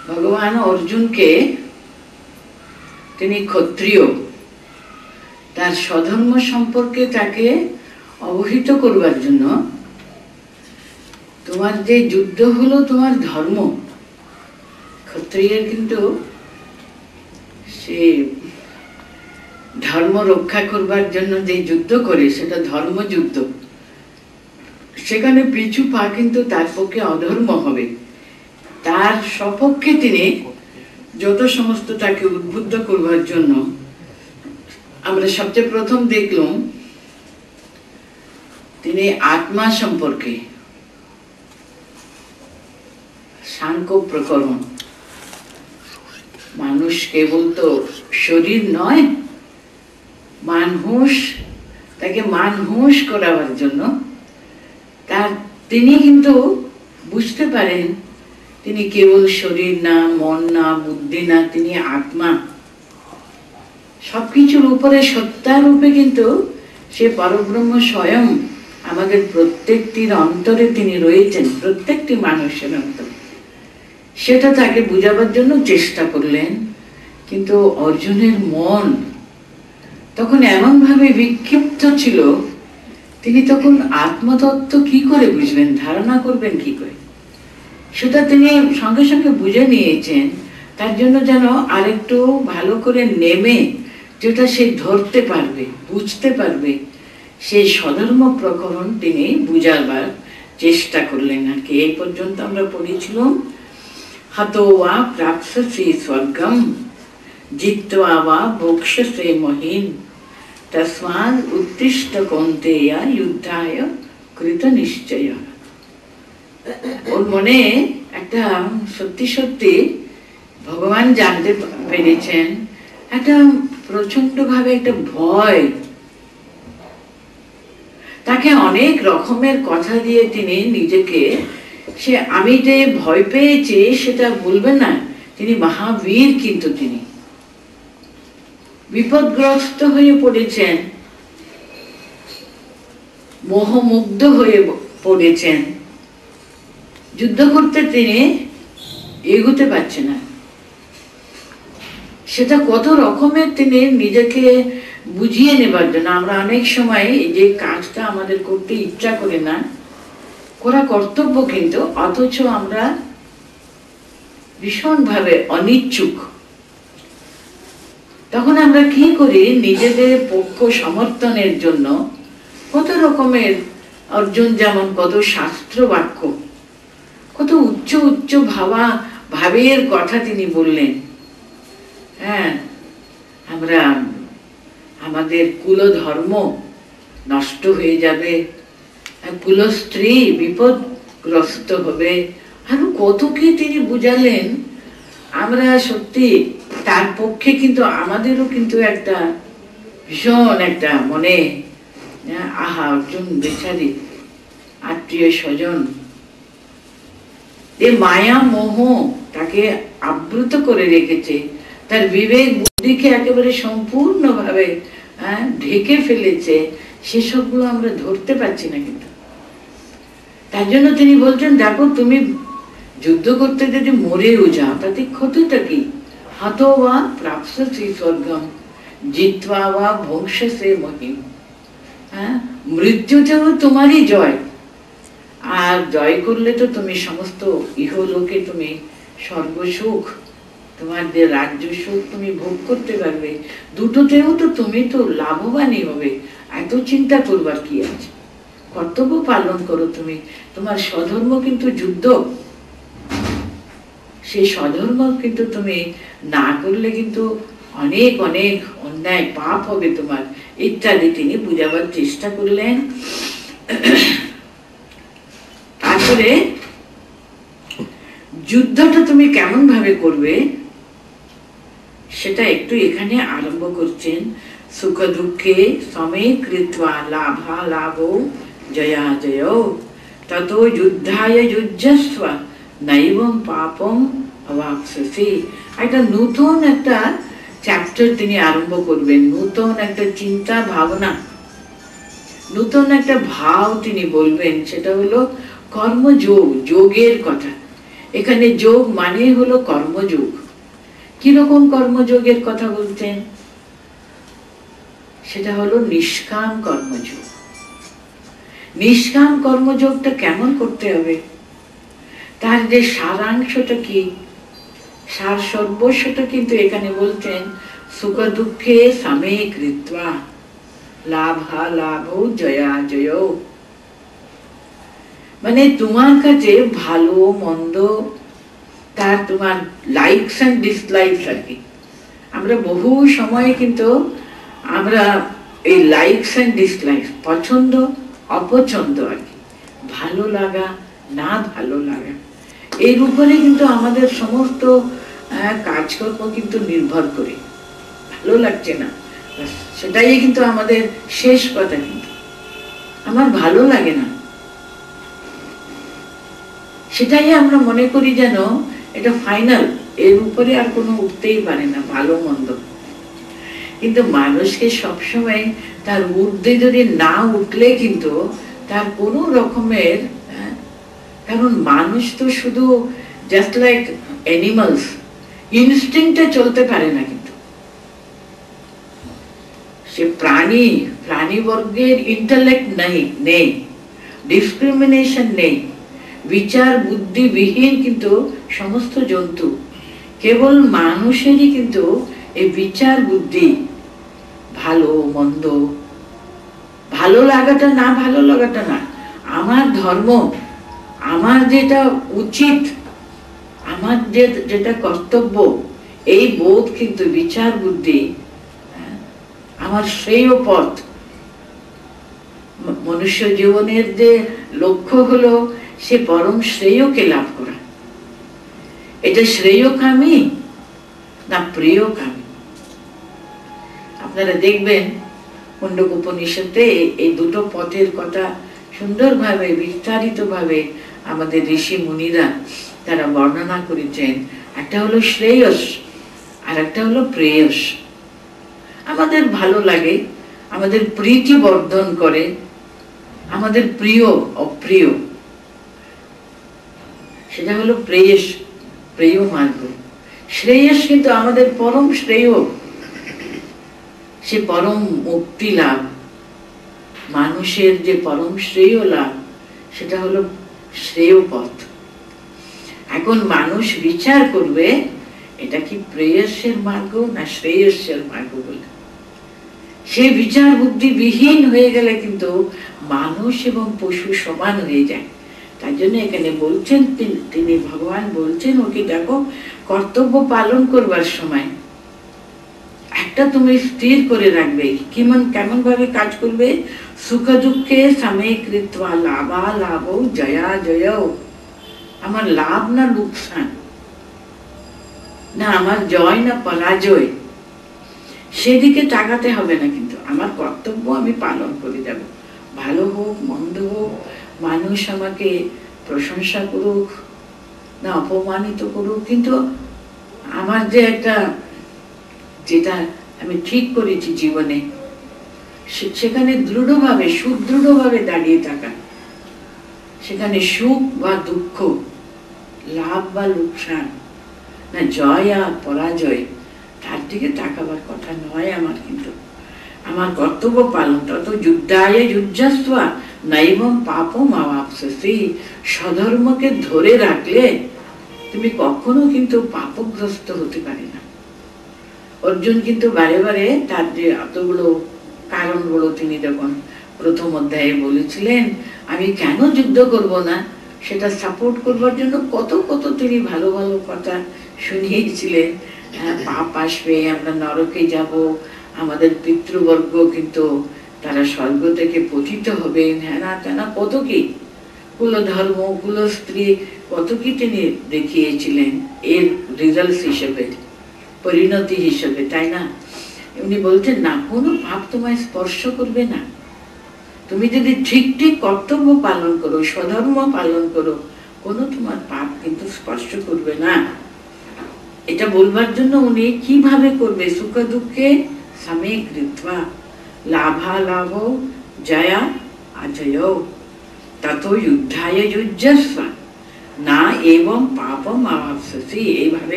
ভগবান অর্জুনকে তিনি ক্ষত্রিয়, তার স্বধর্ম সম্পর্কে তাকে অবহিত করবার জন্য তোমার যে যুদ্ধ হলো তোমার ধর্ম, ক্ষত্রিয়ের কিন্তু সে ধর্ম রক্ষা করবার জন্য যে যুদ্ধ করে সেটা ধর্মযুদ্ধ, সেখানে পিছু পা কিন্তু তার পক্ষে অধর্ম হবে। তার সপক্ষে তিনি যত সমস্ত তাকে উদ্বুদ্ধ করবার জন্য আমরা সবচেয়ে প্রথম দেখলাম তিনি আত্মা সম্পর্কে সাংখ্য প্রকরণ, মানুষ কেবল তো শরীর নয়, মানহুস, তাকে মানহুস করাবার জন্য তিনি কিন্তু বুঝতে পারেন তিনি কেবল শরীর না, মন না, বুদ্ধি না, তিনি আত্মা, সবকিছুর উপরে সত্তা রূপে কিন্তু সে পরব্রহ্ম স্বয়ং আমাদের প্রত্যেকটির অন্তরে তিনি রয়েছেন, প্রত্যেকটি মানুষের অন্তরে। সেটা তাকে বুঝাবার জন্য চেষ্টা করলেন, কিন্তু অর্জুনের মন তখন এমন ভাবে বিক্ষিপ্ত ছিল, তিনি তখন আত্মতত্ত্ব কি করে বুঝবেন, ধারণা করবেন কি করে, সেটা তিনি সঙ্গে সঙ্গে বুঝে নিয়েছেন। তার জন্য যেন আরেকটু ভালো করে নেমে যেটা সে ধরতে পারবে, বুঝতে পারবে, সেই স্বধর্ম প্রকরণ তিনি বুঝাবার চেষ্টা করলেন আর কি। এই পর্যন্ত আমরা পড়েছিলাম, হতো ওয়া প্রাপ্স্যসি স্বর্গম জিত্বা ওয়া ভোক্ষ্যসে মহিম তস্মাৎ উত্তিষ্ঠ কৌন্তেয় যুদ্ধায় কৃত নিশ্চয়। ওর মনে একটা সত্যি সত্যি ভগবান জানতে পেরেছেন, একটা প্রচন্ড ভাবে একটা ভয়, তাকে অনেক রকমের কথা দিয়ে তিনি নিজেকে, সে আমি যে ভয় পেয়েছি সেটা বলবেন না, তিনি মহাবীর, কিন্তু তিনি বিপদগ্রস্ত হয়ে পড়েছেন, মোহমুগ্ধ হয়ে পড়েছেন, যুদ্ধ করতে তিনি এগোতে পারছেন না। সেটা কত রকমের তিনি নিজেকে বুঝিয়ে নেবার জন্য, আমরা অনেক সময় এই যে কাজটা আমাদের করতে ইচ্ছা করে না, করা কর্তব্য কিন্তু, অথচ আমরা ভীষণভাবে অনিচ্ছুক, তখন আমরা কি করি, নিজেদের পক্ষ সমর্থনের জন্য কত রকমের, অর্জুন যেমন কত শাস্ত্র বাক্য, কত উচ্চ উচ্চ ভাবের কথা তিনি বললেন। হ্যাঁ, আমরা আমাদের কুল ধর্ম নষ্ট হয়ে যাবে, কুল স্ত্রী বিপদগ্রস্ত হবে, আরো কত কি তিনি বুঝালেন। আমরা সত্যি তার পক্ষে কিন্তু আমাদেরও কিন্তু একটা ভীষণ একটা মনে, আহা অর্জুন বেচারি, আত্মীয় স্বজন, এই মায়া মোহ তাকে আবৃত করে রেখেছে, তার বিবেক বুদ্ধিকে একেবারে সম্পূর্ণভাবে ঢেকে ফেলেছে, সেসবগুলো আমরা ধরতে পারছি না। কিন্তু তার জন্য তিনি বলছেন, দেখো তুমি যুদ্ধ করতে যদি মরেও যাও তাতে ক্ষতিটা কি, হতো ওয়া প্রাপ্স্যসি স্বর্গম জিত্বা ওয়া ভোক্ষ্যসে মহিম। মৃত্যুতেও তোমারই জয়, আর জয় করলে তো তুমি সমস্ত ইহলোকে তুমি সর্বসুখ, তোমার যে রাজ্য সুখ তুমি ভোগ করতে পারবে, দুটোতেও তো তুমি তো লাভবানই হবে, এত চিন্তা করবার কি আছে, কর্তব্য পালন করো তুমি, তোমার স্বধর্ম কিন্তু যুদ্ধ, সেই স্বধর্ম কিন্তু তুমি না করলে কিন্তু অনেক অনেক অন্যায় পাপ হবে তোমার, ইত্যাদি তিনি বুঝাবার চেষ্টা করলেন। তারপরে যুদ্ধটা তুমি কেমন ভাবে করবে সেটা একটু এখানে আরম্ভ করছেন। সুখ দুঃখে সমে কৃত্বা লাভা লাভ জয়া জয় তত যুদ্ধায় যুজ্যস্ব নৈবম পাপম অবাপ্স্যসি। একটা নতুন একটা চ্যাপ্টার তিনি আরম্ভ করবেন, নতুন একটা চিন্তা ভাবনা, নতুন একটা ভাব তিনি বলবেন, সেটা হলো কর্মযোগ, যোগের কথা। এখানে যোগ মানে হলো কর্মযোগ। কিরকম কর্মযোগের কথা বলছেন? সেটা হলো নিষ্কাম কর্মযোগ। নিষ্কাম কর্মযোগটা কেমন করতে হবে, তার যে সারাংশটা কি, সার সর্বস্বটা কিন্তু এখানে বলছেন সুখ দুঃখে সামে কৃত্বা লাভা লাভ জয়া জয়। মানে তোমার কাছে ভালো মন্দ, তার তোমার লাইকস এন্ড ডিসলাইকস আর কি। আমরা বহু সময় কিন্তু আমরা এই লাইকস এন্ড ডিসলাইকস, পছন্দ অপছন্দ আর কি, ভালো লাগা না ভালো লাগা, এর উপরে কিন্তু আমাদের সমস্ত কাজকর্ম কিন্তু নির্ভর করে। ভালো লাগছে না, সেটাই কিন্তু আমাদের শেষ কথা। কিন্তু আমার ভালো লাগে না, সেটাই আমরা মনে করি যেন এটা ফাইনাল, এর উপরে আর কোনো উঠতেই পারে না ভালো মন্দ। কিন্তু মানুষকে সবসময় তার ঊর্ধ্বে যদি না উঠলে কিন্তু তার কোনো রকমের, কারণ মানুষ তো শুধু জাস্ট লাইক অ্যানিমালস, ইনস্টিংক্টে চলতে পারে না। কিন্তু সে প্রাণী বর্গের ইন্টেলেক্ট নেই, ডিসক্রিমিনেশন নেই, বিচার বুদ্ধি বিহীন কিন্তু সমস্ত জন্তু। কেবল মানুষেরই কিন্তু এই বিচার বুদ্ধি, ভালো মন্দ, ভালো লাগাটা না ভালো লাগাটা না, আমার ধর্ম, আমার যেটা উচিত, আমার যেটা কর্তব্য, এই বোধ কিন্তু বিচার বুদ্ধি, আমার শ্রেয় পথ। মনুষ্য জীবনের যে লক্ষ্য হলো সে পরম শ্রেয়কে লাভ করা। এটা শ্রেয়কামী না প্রিয়কামী? আপনারা দেখবেন মুন্ডক উপনিষদে এই দুটো পথের কথা সুন্দরভাবে বিস্তারিতভাবে আমাদের ঋষি মুনিরা তারা বর্ণনা করেছেন। একটা হলো শ্রেয়স আর একটা হলো প্রেয়স। আমাদের ভালো লাগে, আমাদের প্রীতি বর্ধন করে, আমাদের প্রিয় অপ্রিয়, সেটা হলো প্রেয়স, প্রেয় মার্গ। শ্রেয়স কিন্তু আমাদের পরম শ্রেয়, সে পরম মুক্তি লাভ, মানুষের যে পরম শ্রেয় লাভ, সেটা হলো শ্রেয় পথ। এখন মানুষ বিচার করবে এটা কি প্রেয়সের মার্গ না শ্রেয়সের মার্গ বলে। সে বিচার বুদ্ধি বিহীন হয়ে গেলে কিন্তু মানুষ এবং পশু সমান হয়ে যায়। তার জন্য এখানে বলছেন তিনি ভগবান বলছেন, ওকে দেখো কর্তব্য পালন করবার সময় একটা তুমি স্থির করে রাখবে, কেমন ভাবে কাজ করবে। সুখ দুঃখে সামে কৃত্বা লাভা লাভ জয়া জয়। আমার লাভ না লোকসান, না আমার জয় না পরাজয়, সেদিকে তাকাতে হবে না। কিন্তু আমার কর্তব্য আমি পালন করে যাব। ভালো হোক মন্দ হোক, মানুষ আমাকে প্রশংসা করুক না অপমানিত করুক, কিন্তু আমার যে একটা যেটা আমি ঠিক করেছি জীবনে, সেখানে দৃঢ়ভাবে সুদৃঢ়ভাবে দাঁড়িয়ে থাকা। সেখানে সুখ বা দুঃখ, লাভ বা লোকসান, না জয় আর পরাজয়, তার দিকে তাকাবার কথা নয় আমার। কিন্তু আমার কর্তব্য পালন, তত যুদ্ধায় যুজ্জাস্বা নাইবম পাপম আওয়াপসি। স্বধর্মকে ধরে রাখলে তুমি কখনো কিন্তু পাপগ্রস্ত হতে পারে না। অর্জুন কিন্তু বারে বারে তার যে এতগুলো কারণগুলো তিনি যখন প্রথম অধ্যায়ে বলেছিলেন আমি কেন যুদ্ধ করব না, সেটা সাপোর্ট করবার জন্য কত কত তিনি ভালো ভালো কথা শুনিয়েছিলেন। পাপ আসবে, আমরা নরকে যাব, আমাদের পিতৃবর্গ কিন্তু তারা স্বর্গ থেকে পতিত হবে, হ্যানা তেনা কত কি, কুলধর্ম কুল স্ত্রী কত কি তিনি দেখিয়েছিলেন এর রেজাল্ট হিসেবে, পরিণতি হিসেবে, তাই না? এমনি বলছেন না কোনো পাপ তোমায় স্পর্শ করবে না, তুমি যদি ঠিক ঠিক কর্তব্য পালন করো, স্বধর্ম পালন করো, কোনো তোমার পাপ কিন্তু স্পর্শ করবে না। এটা বলবার জন্য উনি কিভাবে করবে, সুখ দুঃখে সামে কৃত্বা লাভা লাভ জয়া অজয় তত যুদ্ধায় যুজ্জস্বা। না এবং পাপম আবাপসি, এইভাবে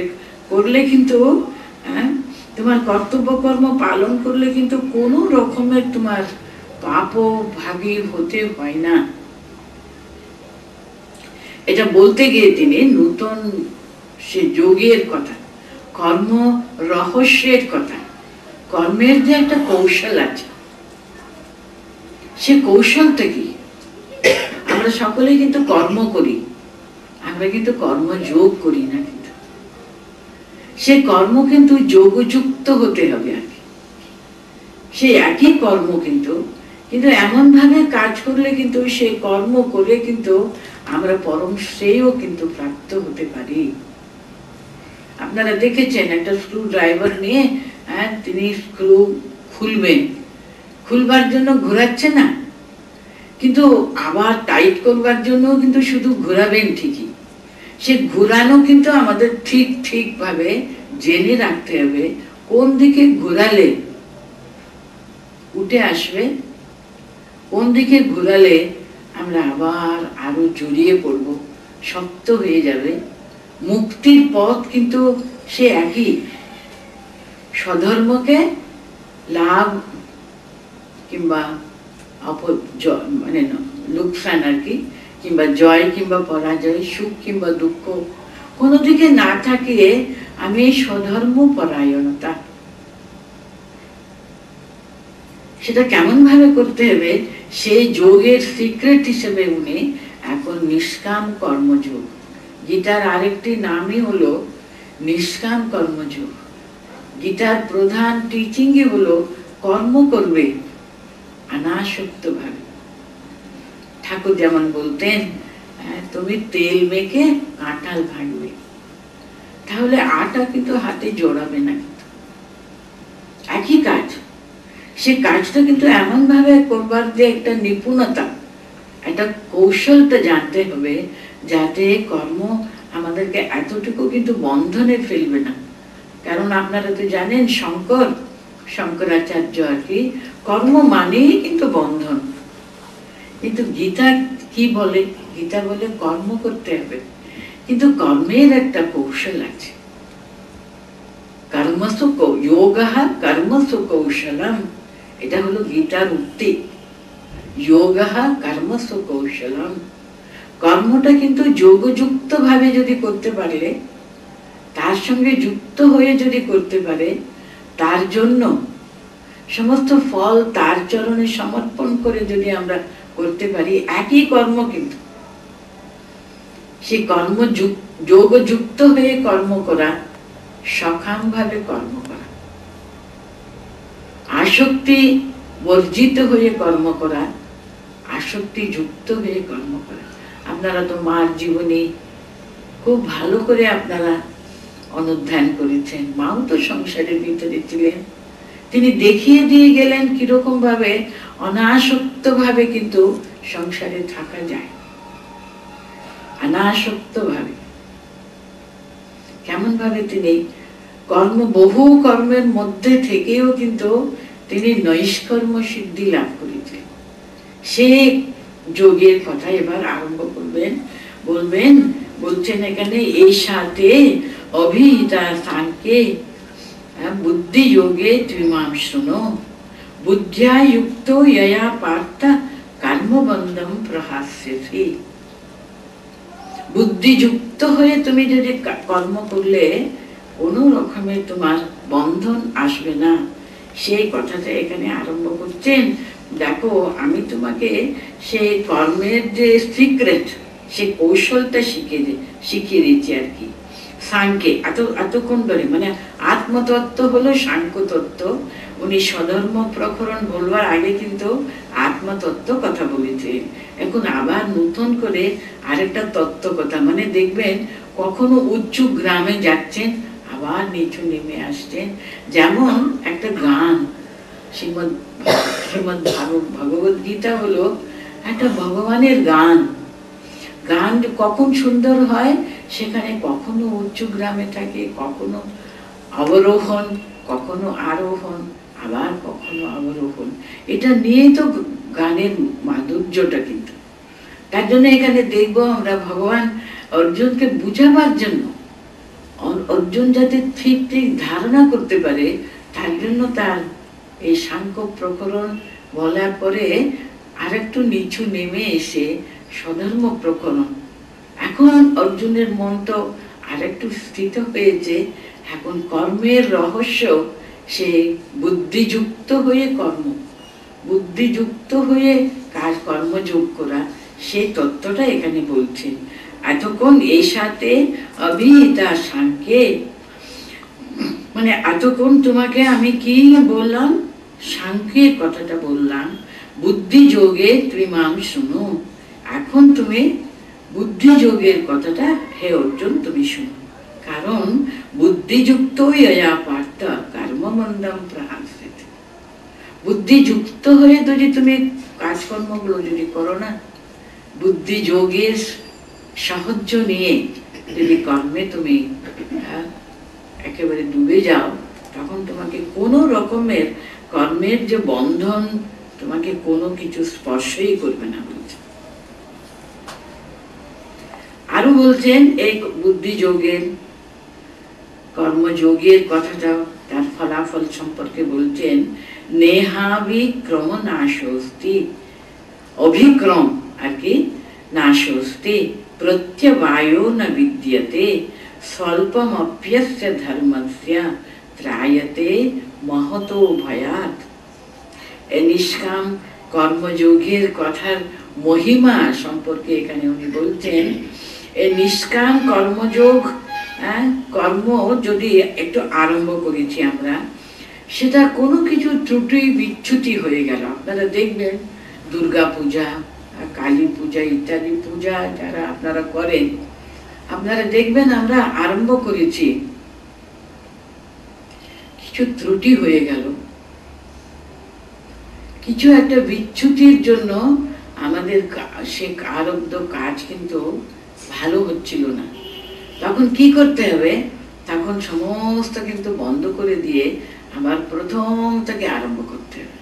করলে কিন্তু তোমার কর্তব্য কর্ম পালন করলে কিন্তু কোনো রকমের তোমার পাপ ভাগী হতে হয় না। এটা বলতে গিয়ে তিনি নূতন সে যোগের কথা, কর্ম রহস্যের কথা, কর্মের যে একটা কৌশল আছে, সে কৌশলটা কি? আমরা সকলেই কিন্তু কর্ম করি, আমরা কিন্তু কর্মযোগ করি না, কিন্তু সে কর্ম কিন্তু যোগযুক্ত হতে হবে আর কি। সে একই কর্ম কিন্তু কিন্তু এমন ভাবে কাজ করলে কিন্তু সে কর্ম করে কিন্তু আমরা পরম শ্রেয়ও কিন্তু প্রাপ্ত হতে পারি। আপনারা দেখেছেন একটা স্ক্রু ড্রাইভার নিয়ে তিনি স্ক্রু খুলবেন, খুলবার জন্য ঘোরাচ্ছে না, কিন্তু আবার টাইট করবার জন্য কিন্তু শুধু ঘোরাবেন ঠিকই। সে ঘোরানো কিন্তু আমাদের ঠিক ঠিক ভাবে জেনে রাখতে হবে কোন দিকে ঘোরালে উঠে আসবে, কোন দিকে ঘোরালে আমরা আবার আরো জড়িয়ে পড়ব, শক্ত হয়ে যাবে। মুক্তির পথ কিন্তু সে একই, স্বধর্মকে লাভ কিংবা মানে লোকসান আর কি, কিংবা জয় কিংবা পরাজয়, সুখ কিংবা দুঃখ, কোনো দিকে না থাকিয়ে আমি স্বধর্ম পরায়ণতা, সেটা কেমন ভাবে করতে হবে সেই যোগের সিক্রেট হিসেবে উনি এখন নিষ্কাম কর্মযোগ, গীতার আরেকটি নামই হলো নিষ্কাম কর্মযোগ। গীতার প্রধান টিচিংই হলো কর্ম করবে অনাসক্ত ভাবে। ঠাকুর যেমন বলতেন, তুমি তেল মেখে কাঁঠাল ভাঙবে, তাহলে আটা কিন্তু হাতে জড়াবে না, কিন্তু একই কাজ। সে কাজটা কিন্তু এমন ভাবে করবার যে একটা নিপুণতা, একটা কৌশলটা জানতে হবে, যাতে কর্ম আমাদেরকে এতটুকু কিন্তু বন্ধনে ফেলবে না। কারণ আপনারা তো জানেন শঙ্করাচার্য আর কি, কর্ম মানেই কিন্তু বন্ধন। কিন্তু গীতা কি বলে? গীতা বলে কর্ম করতে হবে, কিন্তু কর্মের একটা কৌশল আছে। কর্মসু যোগঃ কর্মসু কৌশলম, এটা হলো গীতার উক্তি। যোগঃ কর্মসু কৌশলম, কর্মটা কিন্তু যোগযুক্ত ভাবে যদি করতে পারে, তার সঙ্গে যুক্ত হয়ে যদি করতে পারে, তার জন্য সমস্ত ফল তার চরণে সমর্পণ করে যদি আমরা করতে পারি, একই কর্ম কিন্তু সেই কর্ম যোগযুক্ত হয়ে কর্ম করা, সকাম ভাবে কর্ম করা, আসক্তি বর্জিত হয়ে কর্ম করা, আসক্তি যুক্ত হয়ে কর্ম করা। আপনারা তো মার জীবনী খুব ভালো করে আপনারা অনুধ্যান করেছেন। মাও তো সংসারের ভিতরে ছিলেন, তিনি দেখিয়ে দিয়ে গেলেন কিরকম ভাবে অনাসক্ত ভাবে কিন্তু সংসারে থাকা যায়, অনাসক্ত ভাবে কেমন ভাবে তিনি বহু কর্মের মধ্যে থেকেও কিন্তু তিনি নৈষ্কর্ম সিদ্ধি লাভ করেছেন। সে যোগের কথা এবার আরম্ভ করবেন, বলছেন এখানে এই সাথে অভিহিতা সাংখ্যে বুদ্ধি যোগে ত্রিমাম শৃণো বুদ্ধিয়া যুক্ত ইয়া পার্থ কর্মবন্ধম প্রহাস্যসি। বুদ্ধিযুক্ত হয়ে তুমি যদি কর্ম করলে কোনো রকমের তোমার বন্ধন আসবে না, সেই কথাটা এখানে আরম্ভ করছেন। দেখো, আমি তোমাকে সেই কর্মের যে সিক্রেট, সে কৌশলটা শিখিয়ে দিচ্ছি আর কি। সাংখ্যে এতক্ষণ ধরে, মানে আত্মতত্ত্ব হলো সাংখ্য তত্ত্ব। উনি স্বধর্ম প্রকরণ বলবার আগে কিন্তু আত্মতত্ত্ব কথা বলেছেন। এখন আবার নতুন করে আরেকটা তত্ত্ব কথা, মানে দেখবেন কখনো উঁচু গ্রামে যাচ্ছেন, আবার নিচু নেমে আসছেন। যেমন একটা গান, শ্রীমদ ভগবত গীতা হলো একটা ভগবানের গান। গান কখন সুন্দর হয়, সেখানে কখনো উঁচু গ্রামে থাকে, কখনো অবরোহণ, কখনো আরোহণ, আবার কখনো অবরোহণ। এটা নিয়ে তো গানের মাধুর্যটা। কিন্তু তার জন্য এখানে দেখবো আমরা ভগবান অর্জুনকে বুঝাবার জন্য, অর্জুন যাতে ঠিক ঠিক ধারণা করতে পারে, তার জন্য তার এই সাংখ্য প্রকরণ বলার পরে আরেকটু নিচু নেমে এসে স্বধর্ম প্রকরণ। এখন অর্জুনের মন তো আরেকটু স্থিত হয়েছে, এখন কর্মের রহস্য, সে বুদ্ধিযুক্ত হয়ে বুদ্ধিযুক্ত হয়ে কাজ কর্মযোগ করা, সেই তত্ত্বটা এখানে বলছেন। এতক্ষণ এই সাথে অভিহিতা সাংখ্যে, মানে এতক্ষণ তোমাকে আমি কি বললাম, সাংখ্যের কথাটা বললাম, বুদ্ধি যোগে ত্রিমাম শুনো। এখন তুমি বুদ্ধি যোগের কথাটা হে অর্জুন তুমি শুনো, কারণ বুদ্ধিযুক্ত পার্থ কর্মমন্দম প্রহাসিত। বুদ্ধিযুক্ত হয়ে যদি তুমি কাজকর্মগুলো যদি করো না, বুদ্ধি যোগের সাহায্য নিয়ে যদি কর্মে তুমি একেবারে ডুবে যাও, তখন তোমাকে কোনো রকমের কর্মের যে বন্ধন, তোমাকে কোনো কিছু স্পর্শই করবে না বলছে। আরো বলছেন এই বুদ্ধি যোগের কর্মযোগের কথাটা, তার ফলাফল সম্পর্কে বলছেন, নেহাবিক্রম নাশস্তি, অভিক্রম আর কি, নাশস্তি প্রত্যবায়ো ন বিদ্যতে স্বল্পমপ্যস্য ধর্মস্য ত্রায়তে মহতো ভয়াৎ। এই নিষ্কাম কর্মযোগের কথার মহিমা সম্পর্কে এখানে উনি বলছেন, এই নিষ্কাম কর্মযোগ, কর্ম যদি একটু আরম্ভ করেছি আমরা, সেটা কোনো কিছু ত্রুটি বিচ্যুতি হয়ে গেল, আপনারা দেখবেন দুর্গা পূজা, কালী পূজা ইত্যাদি পূজা যারা আপনারা করেন, আপনারা দেখবেন আমরা আরম্ভ করেছি, কিছু ত্রুটি হয়ে গেল, কিছু একটা বিচ্যুতির জন্য আমাদের সে আরব্ধ কাজ কিন্তু ভালো হচ্ছিল না। তখন কি করতে হবে, তখন সমস্ত কিন্তু বন্ধ করে দিয়ে আবার প্রথম থেকে আরম্ভ করতে হবে।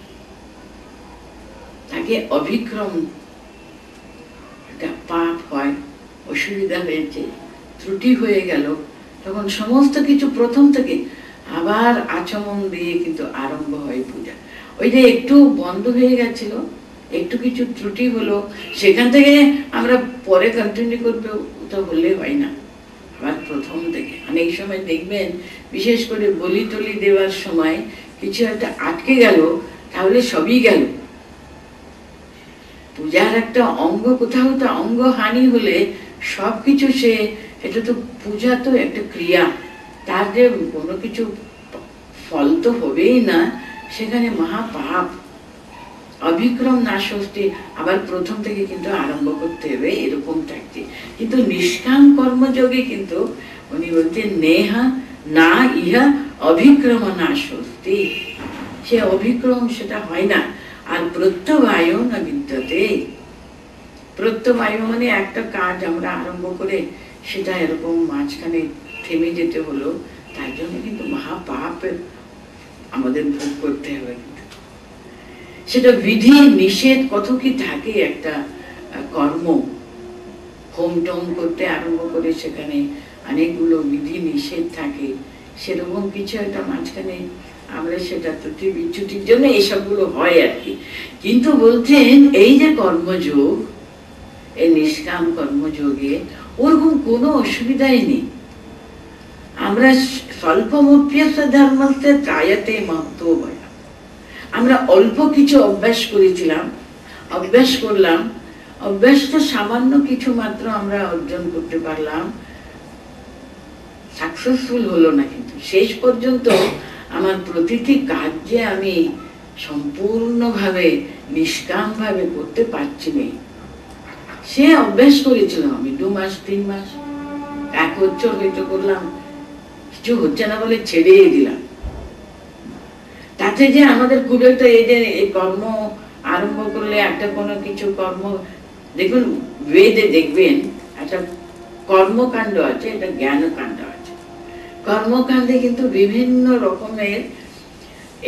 তাকে অভিক্রম, একটা পাপ হয়, অসুবিধা হয়েছে, ত্রুটি হয়ে গেল, তখন সমস্ত কিছু প্রথম থেকে আবার আচমন দিয়ে কিন্তু আরম্ভ হয় পূজা। ওই যে একটু বন্ধ হয়ে গেছিল, একটু কিছু ত্রুটি হলো, সেখান থেকে আমরা পরে কন্টিনিউ করবো, ওটা হলে হয় না, আবার প্রথম থেকে। অনেক সময় দেখবেন বিশেষ করে বলি টলি দেওয়ার সময় কিছু একটা আটকে গেল, তাহলে সবই গেল। পূজার একটা অঙ্গ, কোথাও তো অঙ্গ হানি হলে সবকিছু সে, এটা তো পূজা তো একটা ক্রিয়া, তার যে কোনো কিছু ফল তো হবেই না, সেখানে মহাপাপ। অভিক্রম নাশস্তি, আবার প্রথম থেকে কিন্তু আরম্ভ করতে হবে, এরকম থাকছে। কিন্তু নিষ্কাম কর্মযোগে কিন্তু উনি বলছেন নেহা না ইহা অভিক্রম নাশস্তি, সে অভিক্রম সেটা হয় না। আর প্রত্যবায় না বিদ্যতে, প্রত্যবায় মানে একটা কাজ আমরা আরম্ভ করে সেটা এরকম মাঝখানে থেমে যেতে হলো, তার জন্য কিন্তু মহাপাপ আমাদের ভোগ করতে হবে। সেটা বিধি নিষেধ কত কি থাকে, একটা কর্ম হোম টোম করতে আরম্ভ করে সেখানে অনেকগুলো বিধি নিষেধ থাকে, সেরকম কিছু একটা মাঝখানে আমরা সেটা ত্রুটি বিচ্যুতির জন্য এসবগুলো হয় আর কি। কিন্তু বলছেন এই যে কর্মযোগ, এই নিষ্কাম কর্মযোগে ওরকম কোনো অসুবিধাই নেই। আমরা স্বল্পমপ্যস্য ধর্মস্য ত্রায়তে মহতো ভয়াৎ, আমরা অল্প কিছু অভ্যাস করেছিলাম, অভ্যাস করলাম, অভ্যাসটা সামান্য কিছু মাত্র আমরা অর্জন করতে পারলাম, সাকসেসফুল হলো না, কিন্তু শেষ পর্যন্ত আমার প্রতিটি কাজ যে আমি সম্পূর্ণভাবে নিষ্কামভাবে করতে পারছি না। সে অভ্যাস করেছিলাম আমি 2 মাস 3 মাস 1 বছর হয়তো করলাম, কিছু হচ্ছে না বলে ছেড়ে দিলাম। তাতে যে আমাদের খুব একটা এই যে এই কর্ম আরম্ভ করলে একটা কোনো কিছু কর্ম, দেখুন বেদে দেখবেন একটা কর্মকাণ্ড আছে, একটা জ্ঞানকাণ্ড আছে। কর্মকাণ্ডে কিন্তু বিভিন্ন রকমের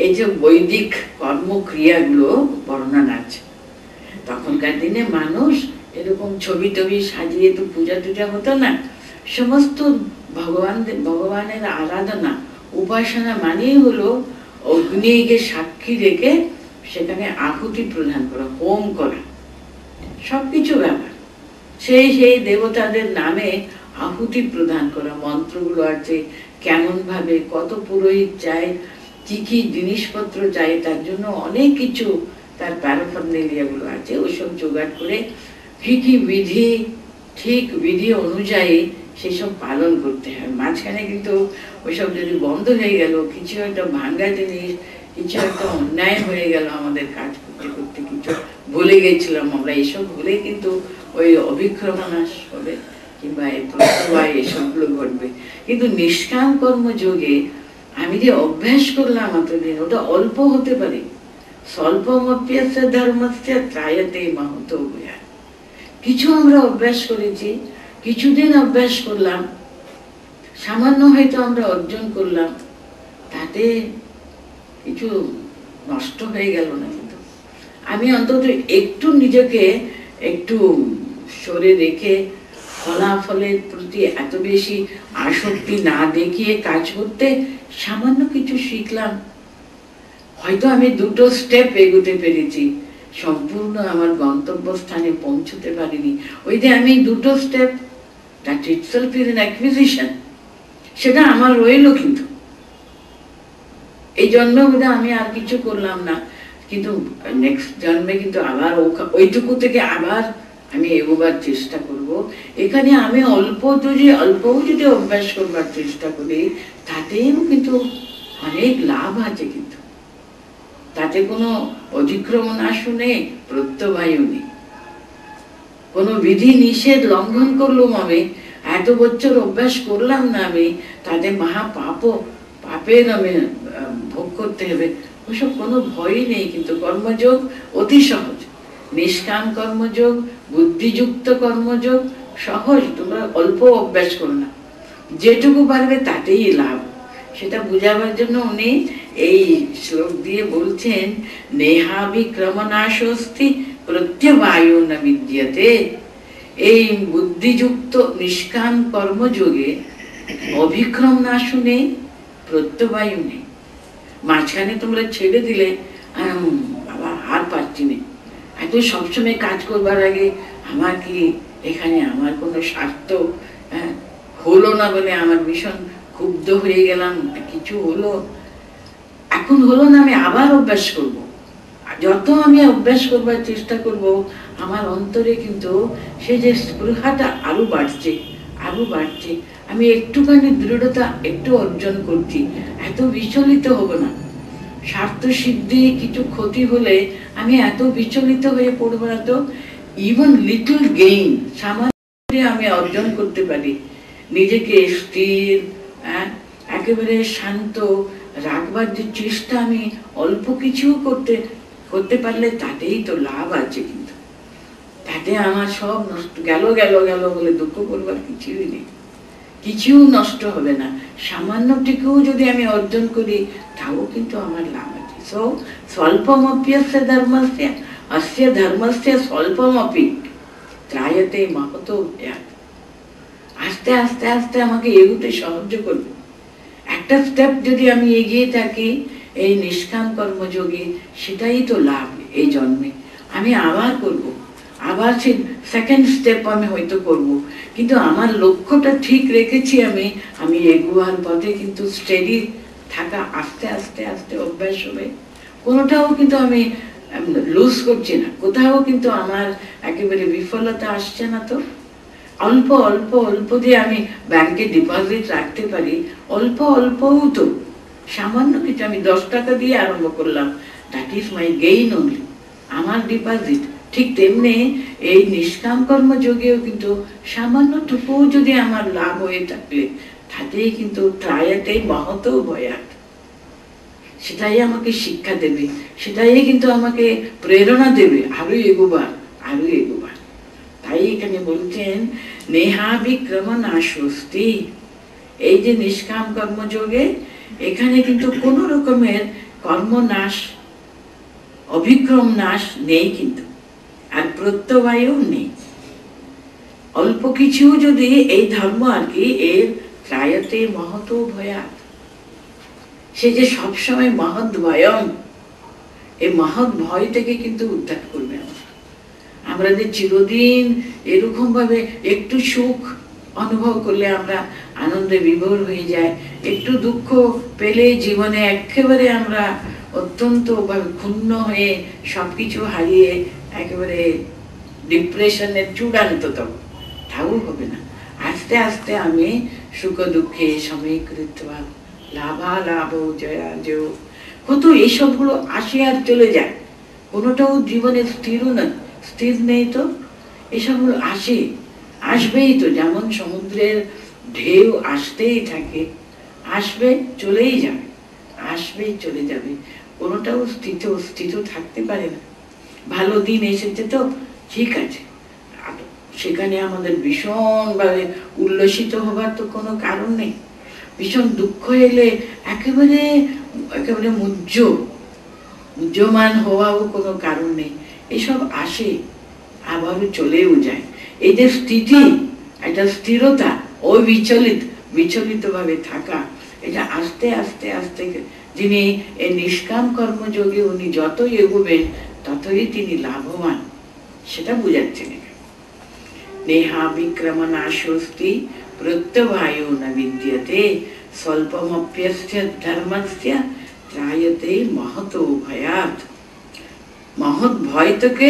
এই যে বৈদিক কর্মক্রিয়াগুলো বর্ণনা আছে। তখনকার দিনে মানুষ এরকম ছবি টবি সাজিয়ে তো পূজা টুজা হতো না। সমস্ত ভগবানের আরাধনা উপাসনা মানেই হলো অগ্নিকে সাক্ষী রেখে সেখানে আহুতি প্রদান করা, হোম করা, সবকিছু ব্যাপার। সেই সেই দেবতাদের নামে আহুতি প্রদান করা, মন্ত্রগুলো আছে কেমন ভাবে, কত পুরোহিত চাই, কি কি জিনিসপত্র চাই, তার জন্য অনেক কিছু তার প্যারাফার্নেলিয়াগুলো আছে। ওইসব জোগাড় করে কি কি বিধি, ঠিক বিধি অনুযায়ী সেসব পালন করতে হয়। মাঝখানে কিন্তু ওইসব যদি বন্ধ হয়ে গেল, কিছু একটা ভাঙ্গা জিনিস, কিছু একটা অন্যায় হয়ে গেল, আমাদের কাজ করতে করতে কিছু ভুলে গেছিলাম আমরা, এসব ভুলে কিন্তু ওই অভিক্রমনাশ হবে কিংবা প্রত্যয় এসবগুলো ঘটবে। কিন্তু নিষ্কাম কর্মযোগে আমি যে অভ্যাস করলাম এতদিন, ওটা অল্প হতে পারে। স্বল্পমপ্যস্য ধর্মস্য ত্রায়তে মাহতো ভূয়া। কিছু আমরা অভ্যাস করেছি, কিছুদিন অভ্যাস করলাম, সামান্য হয়তো আমরা অর্জন করলাম, তাতে কিছু নষ্ট হয়ে গেল না। কিন্তু আমি অন্তত একটু নিজেকে একটু সরে রেখে ফলাফলের প্রতি এত বেশি আসক্তি না দেখিয়ে কাজ করতে সামান্য কিছু শিখলাম। হয়তো আমি দুটো স্টেপ এগোতে পেরেছি, সম্পূর্ণ আমার গন্তব্যস্থানে পৌঁছতে পারিনি। ওই যে আমি দুটো step, that itself is an acquisition, সেটা আমার রইল। কিন্তু এই জন্মে বোধহয় আমি আর কিছু করলাম না, কিন্তু নেক্সট জন্মে কিন্তু আবার ওইটুকু থেকে আবার আমি এগোবার চেষ্টা করব। এখানে আমি অল্পও যদি অভ্যাস করবার চেষ্টা করি, তাতেও কিন্তু অনেক লাভ আছে। কিন্তু তাতে কোনো অধিক্রমণাশু নেই, প্রত্যবায়ু নেই, কোনো বিধি নিষেধ লঙ্ঘন করলাম আমি, এত বছর অভ্যাস করলাম না আমি, তাতে পাপের আমি ভোগ করতে হবে, ওসব কোনো ভয়ই নেই। কিন্তু কর্মযোগ অতি সহজ, নিষ্কাম কর্মযোগ, বুদ্ধিযুক্ত কর্মযোগ সহজ। তোমরা অল্প অভ্যাস করো না, যেটুকু পারবে তাতেই লাভ। সেটা বুঝাবার জন্য উনি এই শ্লোক দিয়ে বলছেন, নেহাবিক্রমনাশস্তি প্রত্যবায়ু না বিদ্যতে। এই বুদ্ধিযুক্ত নিষ্কাম কর্মযোগে অভিক্রম নাশু নেই, প্রত্যবায়ু নেই। মাঝখানে তোমরা ছেড়ে দিলে বাবা হার পাচ্ছি না, এত সবসময় কাজ করবার আগে আমার কি এখানে আমার কোনো স্বার্থ হলো না বলে আমার ভীষণ ক্ষুব্ধ হয়ে গেলাম, কিছু হলো, এখন হলো না, আমি আবার অভ্যাস করব। যত আমি অভ্যাস করবার চেষ্টা করব, আমার অন্তরে কিন্তু সে যে স্পৃহাটা আরো বাড়ছে, আরো বাড়ছে। আমি একটুখানি দৃঢ়তা একটু অর্জন করছি, এত বিচলিত হব না। স্বার্থ সিদ্ধি কিছু ক্ষতি হলে আমি এত বিচলিত হয়ে পড়বো না। তো ইভেন লিটল গেইন, সামান্য আমি অর্জন করতে পারি, নিজেকে স্থির একেবারে শান্ত রাখবার যে চেষ্টা আমি অল্প কিছু করতে পারলে তাতেই তো লাভ আছে। কিন্তু তাতে আমার সব নষ্ট গেল বলে দুঃখ করবার কিছুই নেই, কিছু নষ্ট হবে না। সামান্যটিকেও যদি আমি অর্জন করি, তাও কিন্তু আমার লাভ আছে। সো স্বল্পমপ্যস্য ধর্মস্য অস্য ধর্মস্য স্বল্পমপি ত্রায়তে মাহতো ভয়াৎ। আস্তে আস্তে আস্তে আমাকে এগোতে সাহায্য করবে। একটা স্টেপ যদি আমি এগিয়ে থাকি এই নিষ্কাম কর্মযোগে, সেটাই তো লাভ এই জন্মে। আমি আবার করব, আবার সেই সেকেন্ড স্টেপ আমি হয়তো করব, কিন্তু আমার লক্ষ্যটা ঠিক রেখেছি আমি এগোয়ার পথে কিন্তু স্টেডি থাকা, আস্তে আস্তে আস্তে অভ্যাস হবে। কোনোটাও কিন্তু আমি লুজ করছি না, কোথাও কিন্তু আমার একেবারে বিফলতা আসছে না। তো অল্প অল্প অল্প দিয়ে আমি ব্যাংকে ডিপোজিট রাখতে পারি, অল্প অল্পও তো সামান্য কিছু। আমি 10 টাকা দিয়ে আরম্ভ করলাম, that is my gain only, আমার ডিপোজিট। ঠিক তেমনি এই নিষ্কাম কর্মযোগেও কিন্তু সামান্যটুকুও যদি আমার লাভ হয়ে থাকলে, তাতেই কিন্তু ত্রায়তে মাহতো ভয়াৎ। সেটাই আমাকে শিক্ষা দেবে, সেটাই কিন্তু আমাকে প্রেরণা দেবে আরো এগোবার, আরো এগোবার। তাই এখানে বলছেন নেহাবিক্রমনাশস্তি। এই যে নিষ্কাম কর্মযোগে, এখানে কিন্তু কোন রকমের কর্মনাশ, অভিক্রম নাশ নেই কিন্তু, আর প্রত্যবায়ু নেই। অল্প কিছু যদি এই ধর্ম আর কি, এর ত্রায়তে মহতো ভয়াত, সে যে সবসময় মহৎ ভয়ম, এই মহৎ ভয় থেকে কিন্তু উদ্ধার করবে। আমরা যে চিরদিন এরকম ভাবে একটু সুখ অনুভব করলে আমরা আনন্দে বিভোর হয়ে যায়, একটু দুঃখ পেলে জীবনে একেবারে আমরা অত্যন্ত ক্ষুণ্ণ হয়ে সবকিছু হারিয়ে একেবারে ডিপ্রেশনের চূড়ান্ততম, তাও হবে না। আস্তে আস্তে আমি সুখ দুঃখে সমীকৃত লাভা লাভ জয়া জয়, কত এইসবগুলো আসে আর চলে যায়, কোনোটাও জীবনে স্থির নেই। তো এসবগুলো আসবেই তো, যেমন সমুদ্রের ঢেউ আসতেই থাকে, আসবে চলেই যাবে, আসবেই চলে যাবে, কোনোটাও স্থিত থাকতে পারে না। ভালো দিন এসেছে তো ঠিক আছে, সেখানে আমাদের ভীষণভাবে উল্লসিত হবার তো কোনো কারণ নেই। ভীষণ দুঃখ এলে একেবারে একেবারে মুহ্যমান হওয়াও কোনো কারণ নেই। এসব আসে আবারও চলেও যায়। এই যে স্থিতি, একটা স্থিরতা, বিচলিত ভাবে থাকা, এটা আস্তে আস্তে আস্তে যিনি এই নিষ্কাম কর্মযোগে উনি যতই এগোবেন ততই তিনি লাভবান, সেটা বুঝাচ্ছেন। নেহা বিক্রমনাশোস্তি প্রত্যবায়ো ন বিদ্যতে স্বল্পমপ্যস্য ধর্মস্য ত্রায়তে মহতো ভয়াৎ। মহৎ ভয় থেকে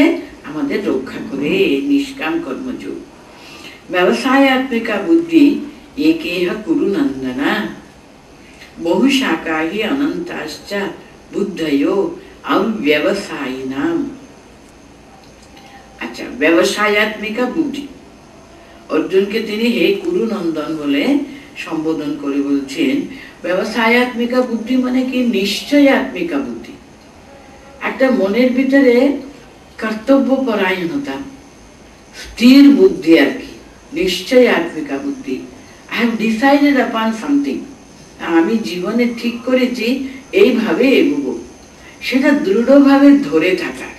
আমাদের রক্ষা করে নিষ্কাম কর্মযোগ। ব্যবসায়াত্মিকা বুদ্ধি একেহ কুরু নন্দনা বহু শাখা হি অনন্তাশ্চ বুদ্ধয়ো অব্যবসায়িনাম। আচ্ছা, ব্যবসায়াত্মিকা বুদ্ধি, অর্জুনকে তিনি হে কুরু নন্দন বলে সম্বোধন করে বলছেন। ব্যবসায়াত্মিকা বুদ্ধি মানে কি? নিশ্চয়াত্মিকা বুদ্ধি, একটা মনের ভিতরে কর্তব্য পরায়ণতা, স্থির বুদ্ধি আর কি, নিশ্চয়াত্মিকা বুদ্ধি। আই হ্যাভ ডিসাইডেড আপন সামথিং, আমি জীবনে ঠিক করেছি এইভাবে এগোবো, সেটা দৃঢ়ভাবে ধরে থাকা।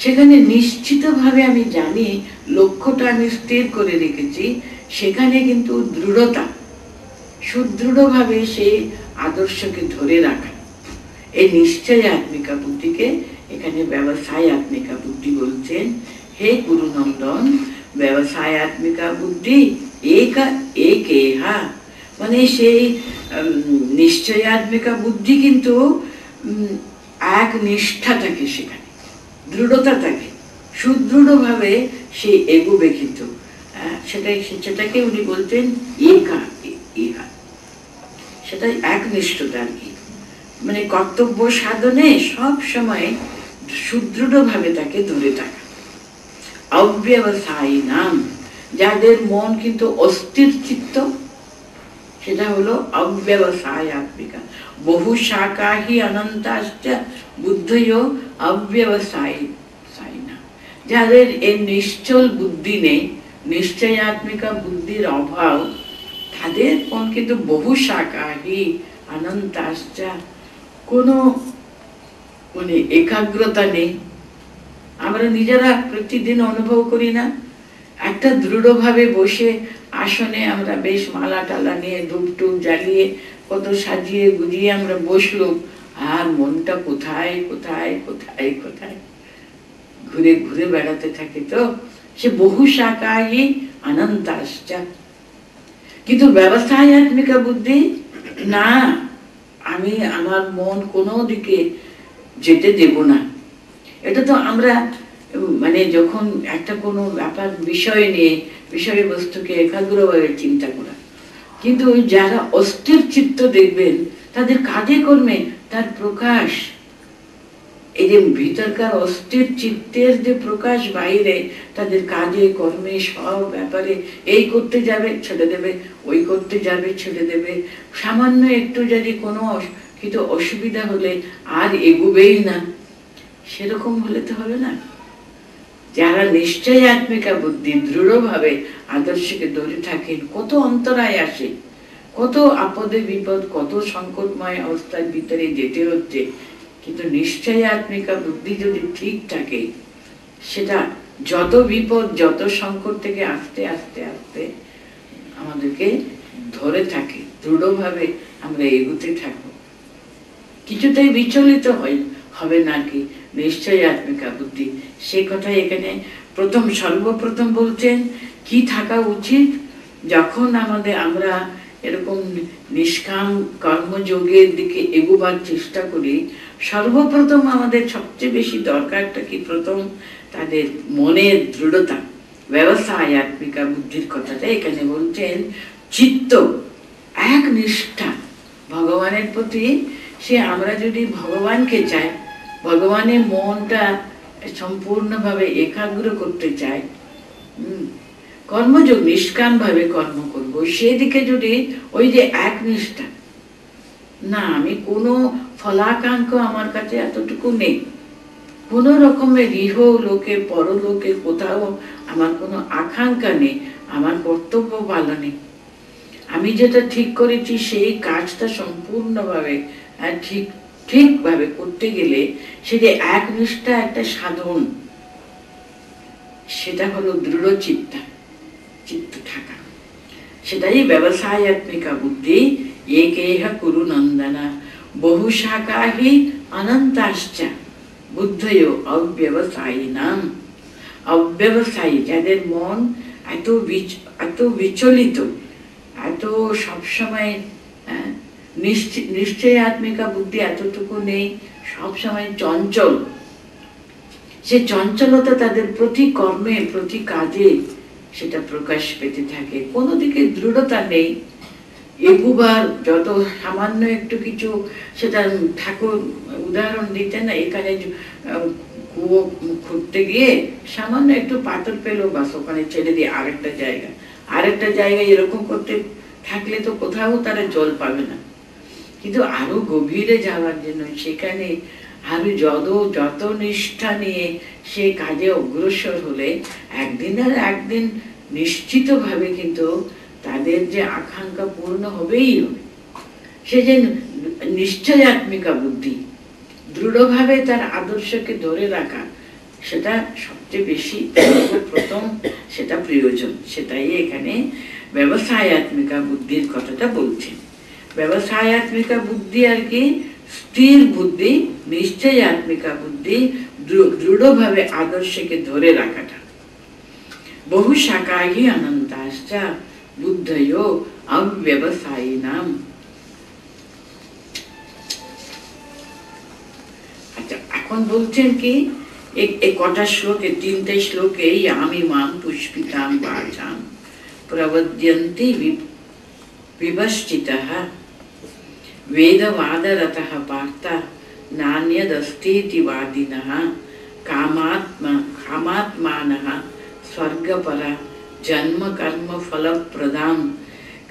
সেখানে নিশ্চিতভাবে আমি জানি লক্ষ্যটা আমি স্থির করে রেখেছি, সেখানে কিন্তু দৃঢ়তা, সুদৃঢ়ভাবে সেই আদর্শকে ধরে রাখা, এই নিশ্চয়াত্মিকা বুদ্ধিকে এখানে ব্যবসায়াত্মিকা বুদ্ধি বলছেন। হে গুরুনন্দন, ব্যবসায়াত্মিকা বুদ্ধি একেহা, মানে সেই নিশ্চয়াত্মিকা বুদ্ধি কিন্তু এক নিষ্ঠা থাকে, সেখানে দৃঢ়তা থাকে, সুদৃঢ়ভাবে সে এগোবে। কিন্তু সেটাকে উনি বলতেন ইহা, সেটাই একনিষ্ঠতা আর কি, মানে কর্তব্য সাধনে সব সময় সুদৃঢ়ভাবে তাকে ধরে থাকা। অব্যবসায়ী নাম, যাদের মন কিন্তু অস্থির চিত্ত, সেটা হলো অব্যবসায়াত্মিকা। বহু শাখা হি অনন্তাশ্চ বুদ্ধয়ো অব্যবসায়ী না, যাদের এই নিশ্চল বুদ্ধি নেই, নিশ্চয়াত্মিকা বুদ্ধির অভাব, তাদের মন কিন্তু বহু শাখা হি অনন্তাশ্চ, কোনো মানে একাগ্রতা নেই। আমরা নিজেরা প্রতিদিন অনুভব করি না, একটা দৃঢ়ভাবে বসে আসনে আমরা বেশ মালা টালা নিয়ে ধূপ টুপ জ্বালিয়ে কত সাজিয়ে গুজিয়ে আমরা বসলো, আর মনটা কোথায় কোথায় কোথায় কোথায় ঘুরে ঘুরে বেড়াতে থাকে। তো সে বহু শাখায় অনন্তাশ্চ। কিন্তু ব্যবসায়াত্মিকা বুদ্ধি না, আমি আমার মন কোনো দিকে যেতে দেব না। এটা তো আমরা মানে যখন একটা কোনো ব্যাপার বিষয় নিয়ে বিষয়বস্তুকে একাগ্রভাবে চিন্তা করা, কিন্তু যারা অস্থির চিত্ত দেখবেন তাদের কাজে কর্মে তার প্রকাশ, এই যে ভিতরকার অস্থির চিত্তের যে প্রকাশ বাইরে, তাদের কাজে কর্মে সব ব্যাপারে এই করতে যাবে ছেড়ে দেবে, ওই করতে যাবে ছেড়ে দেবে, সামান্য একটু যদি কোনো কিন্তু অসুবিধা হলে আর এগোবেই না। সেরকম হলে তো হবে না। যারা নিশ্চয়াত্মিকা বুদ্ধি দৃঢ়ভাবে আদর্শকে ধরে থাকেন, কত অন্তরায় আসে, কত আপদে বিপদ, কত সংকটময় অবস্থার ভিতরে যেতে হচ্ছে, কিন্তু নিশ্চয়াত্মিকা বুদ্ধি যদি ঠিক থাকে, সেটা যত বিপদ যত সংকট থেকে আস্তে আস্তে আস্তে আমাদেরকে ধরে থাকে, দৃঢ়ভাবে আমরা এগোতে থাকবো, কিছুতেই বিচলিত হবে না কি নিশ্চয়ই আত্মিকা বুদ্ধি। সে কথা এখানে সর্বপ্রথম বলছেন কি থাকা উচিত যখন আমরা এরকম নিষ্কাম কর্মযোগের দিকে এগোবার চেষ্টা করি। সর্বপ্রথম আমাদের সবচেয়ে বেশি দরকারটা কি? প্রথম তাদের মনের দৃঢ়তা, ব্যবসায় আত্মিকা বুদ্ধির কথাটা এখানে বলছেন। চিত্ত এক নিষ্ঠা ভগবানের প্রতি, সে আমরা যদি ভগবানকে চাই, ভগবানের মনটা সম্পূর্ণভাবে একাগ্র করতে চাই, কর্মযোগ নিষ্কাম ভাবে কর্ম করব, সেদিকে যদি ওই যে একনিষ্ঠা না, আমি কোনো ফলাকাঙ্ক্ষ আমার কাছে এতটুকু নেই, কোনো রকমের ইহ লোকে পরলোকে কোথাও আমার কোনো আকাঙ্ক্ষা নেই, আমার কর্তব্য পালনে আমি যেটা ঠিক করেছি সেই কাজটা সম্পূর্ণভাবে ঠিকভাবে করতে গেলে সেটা একনিষ্ঠা একটা সাধন, সেটা হলো দৃঢ় চিত্ত থাকা, সেটাই ব্যবসায়াত্মিকা বুদ্ধি। একেহ কুরু নন্দনা বহু শাখাহি অনন্তাশ্চ বুদ্ধয় অব্যবসায়ী নাম। অব্যবসায়ী, যাদের মন এত বিচলিত, এত সবসময় নিশ্চয় আত্মিকা বুদ্ধি এতটুকু নেই, সবসময় চঞ্চল, সে চঞ্চলতা তাদের প্রতি কর্মে প্রতি কাজে সেটা প্রকাশ পেতে থাকে, কোনো দিকে দৃঢ়তা নেই। এগুবার যত সামান্য একটু কিছু, সেটা ঠাকুর উদাহরণ দিতে না, এখানে কুয়ো খুঁড়তে গিয়ে সামান্য একটু পাথর পেলো, বাস ওখানে ছেড়ে দিয়ে আরেকটা জায়গায় এরকম করতে থাকলে তো কোথাও তারা জল পাবে না। কিন্তু আরো গভীরে যাওয়ার জন্য সেখানে আরো যত নিষ্ঠা নিয়ে সে কাজে অগ্রসর হলে একদিন আর একদিন নিশ্চিতভাবে কিন্তু তাদের যে আকাঙ্ক্ষা পূর্ণ হবেই হবে। সে যে নিশ্চয়াত্মিকা বুদ্ধি, দৃঢ়ভাবে তার আদর্শকে ধরে রাখা, সেটা সবচেয়ে বেশি প্রথম সেটা প্রয়োজন। সেটাই এখানে ব্যবসায়াত্মিকা বুদ্ধির কথাটা বলছেন। ব্যবসায়াত্মিকা বুদ্ধি আর কি? স্থির বুদ্ধি, নিশ্চয়াত্মিকা বুদ্ধি, দৃঢ়ভাবে আদর্শকে ধরে রাখাটা। বহু শাখাহি অনন্তাশ্চ বুদ্ধয় অব্যবসায়ী নাম। আচ্ছা, এখন বলছেন কি এই কটা শ্লোকে, 3টে শ্লোকে আমি মাম পুষ্পিতাম বাচাম প্রবদ্যন্তি বিবশ্চিতঃ वेदवादरतः पार्थ नान्यदस्तीति वादिनः कामात्मानः स्वर्गपर जन्म कर्म फलप्रदां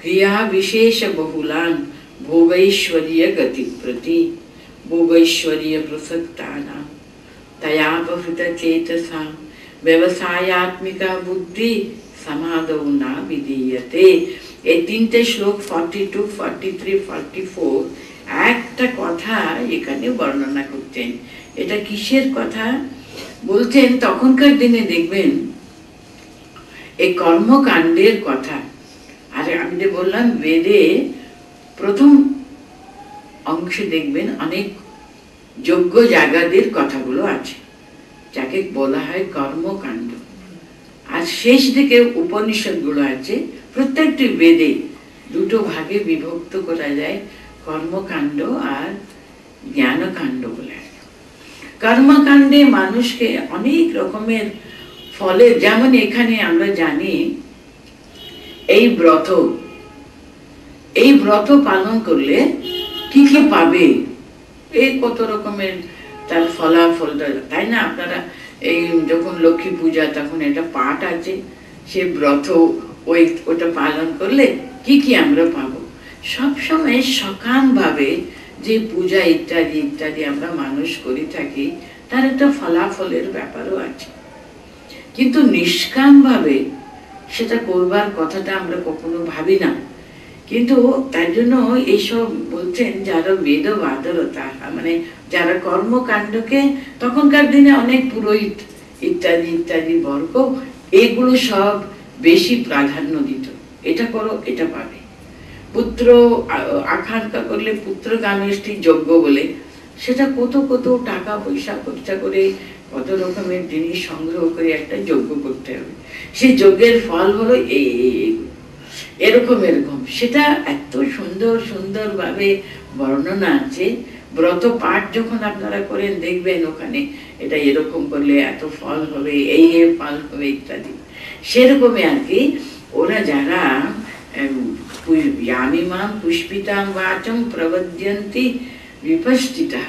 क्रिया विशेष बहुलान् भोगैश्वर्य गति प्रति भोगैश्वर्य प्रसक्तानां तयापहृत चेतसां व्यवसायात्मिका बुद्धि समादौ न विधीयते। এই 3টে শ্লোক 42, 43, 44 একটা কথা এখানে বর্ণনা করতেন। এটা কিসের কথা বলছেন? তখনকার দিনে দেখবেন এই কর্মকাণ্ডের কথা। আর আমি যে বললাম বেদে প্রথম অংশে দেখবেন অনেক যোগ্য জায়গাদের কথাগুলো আছে, যাকে বলা হয় কর্মকাণ্ড। আর শেষ দিকে উপনিষদগুলো আছে। প্রত্যেকটি বেদে 2টো ভাগে বিভক্ত করা যায়, কর্মকাণ্ড আর জ্ঞানকাণ্ড বলে। কর্মকাণ্ডে মানুষকে অনেক রকমের ফলে, যেমন এখানে আমরা জানি এই ব্রত পালন করলে কি কি পাবে, এই কত রকমের তার ফলাফলটা, তাই না? আপনারা এই যখন লক্ষ্মী পূজা তখন এটা পাঠ আছে, সে ব্রত ওটা পালন করলে কি কি আমরা পাবো। সবসময় সকাম ভাবে যে পূজা ইত্যাদি ইত্যাদি আমরা মানুষ করে থাকি, তার একটা ফলাফলের ব্যাপারও আছে, কিন্তু নিষ্কাম ভাবে সেটা করবার কথাটা আমরা কখনো ভাবি না। কিন্তু তার জন্য এইসব বলছেন যারা বেদবাদরতা, মানে যারা কর্মকাণ্ডকে, তখনকার দিনে অনেক পুরোহিত ইত্যাদি ইত্যাদি বর্গ, এগুলো সব বেশি প্রাধান্য দিত। এটা করো, এটা পাবে। পুত্র আকাঙ্ক্ষা করলে পুত্র কামেষ্টি যজ্ঞ বলে, সেটা কত কত টাকা পয়সা খরচা করে কত রকমের জিনিস সংগ্রহ করে একটা যজ্ঞ করতে হবে। সেই যজ্ঞের ফল হলো এরকম এরকম। সেটা এত সুন্দর সুন্দর ভাবে বর্ণনা আছে। ব্রত পাঠ যখন আপনারা করেন দেখবেন ওখানে এটা এরকম করলে এত ফল হবে, এই ফল হবে ইত্যাদি। সেরকমই আর কি ওরা যারা यामिमां पुष्पितां वाचं प्रवद्यन्ति विपश्चितः,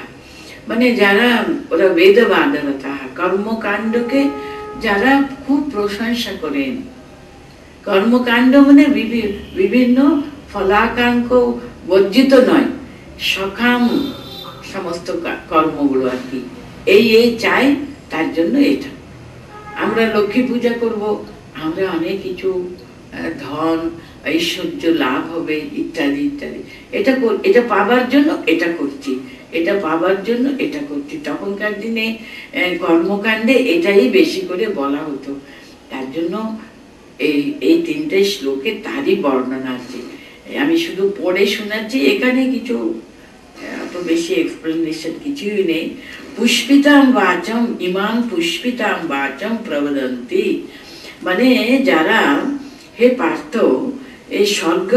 মানে যারা ওরা বেদবাদরতা কর্মকাণ্ডকে যারা খুব প্রশংসা করেন। কর্মকাণ্ড মানে বিভিন্ন ফলাকাঙ্ক্ষ বর্জিত নয়, সকাম সমস্ত কর্মগুলো আর কি, এই চাই, তার জন্য এটা। আমরা লক্ষ্মী পূজা করব, আমরা অনেক কিছু ধন ঐশ্বর্য লাভ হবে ইত্যাদি ইত্যাদি, এটা পাবার জন্য এটা করছি, এটা পাবার জন্য এটা করছি। তখনকার দিনে কর্মকাণ্ডে এটাই বেশি করে বলা হতো। তার জন্য এই তিনটে শ্লোকে তারই বর্ণনা আছে। আমি শুধু পড়ে শোনাচ্ছি, এখানে কিছু এত বেশি এক্সপ্লেনেশন কিছুই নেই। পুষ্পিতাম বাচম ইমাং পুষ্পিতাম বাচম প্রবদন্তি, মানে যারা হে পার্থ এই স্বর্গ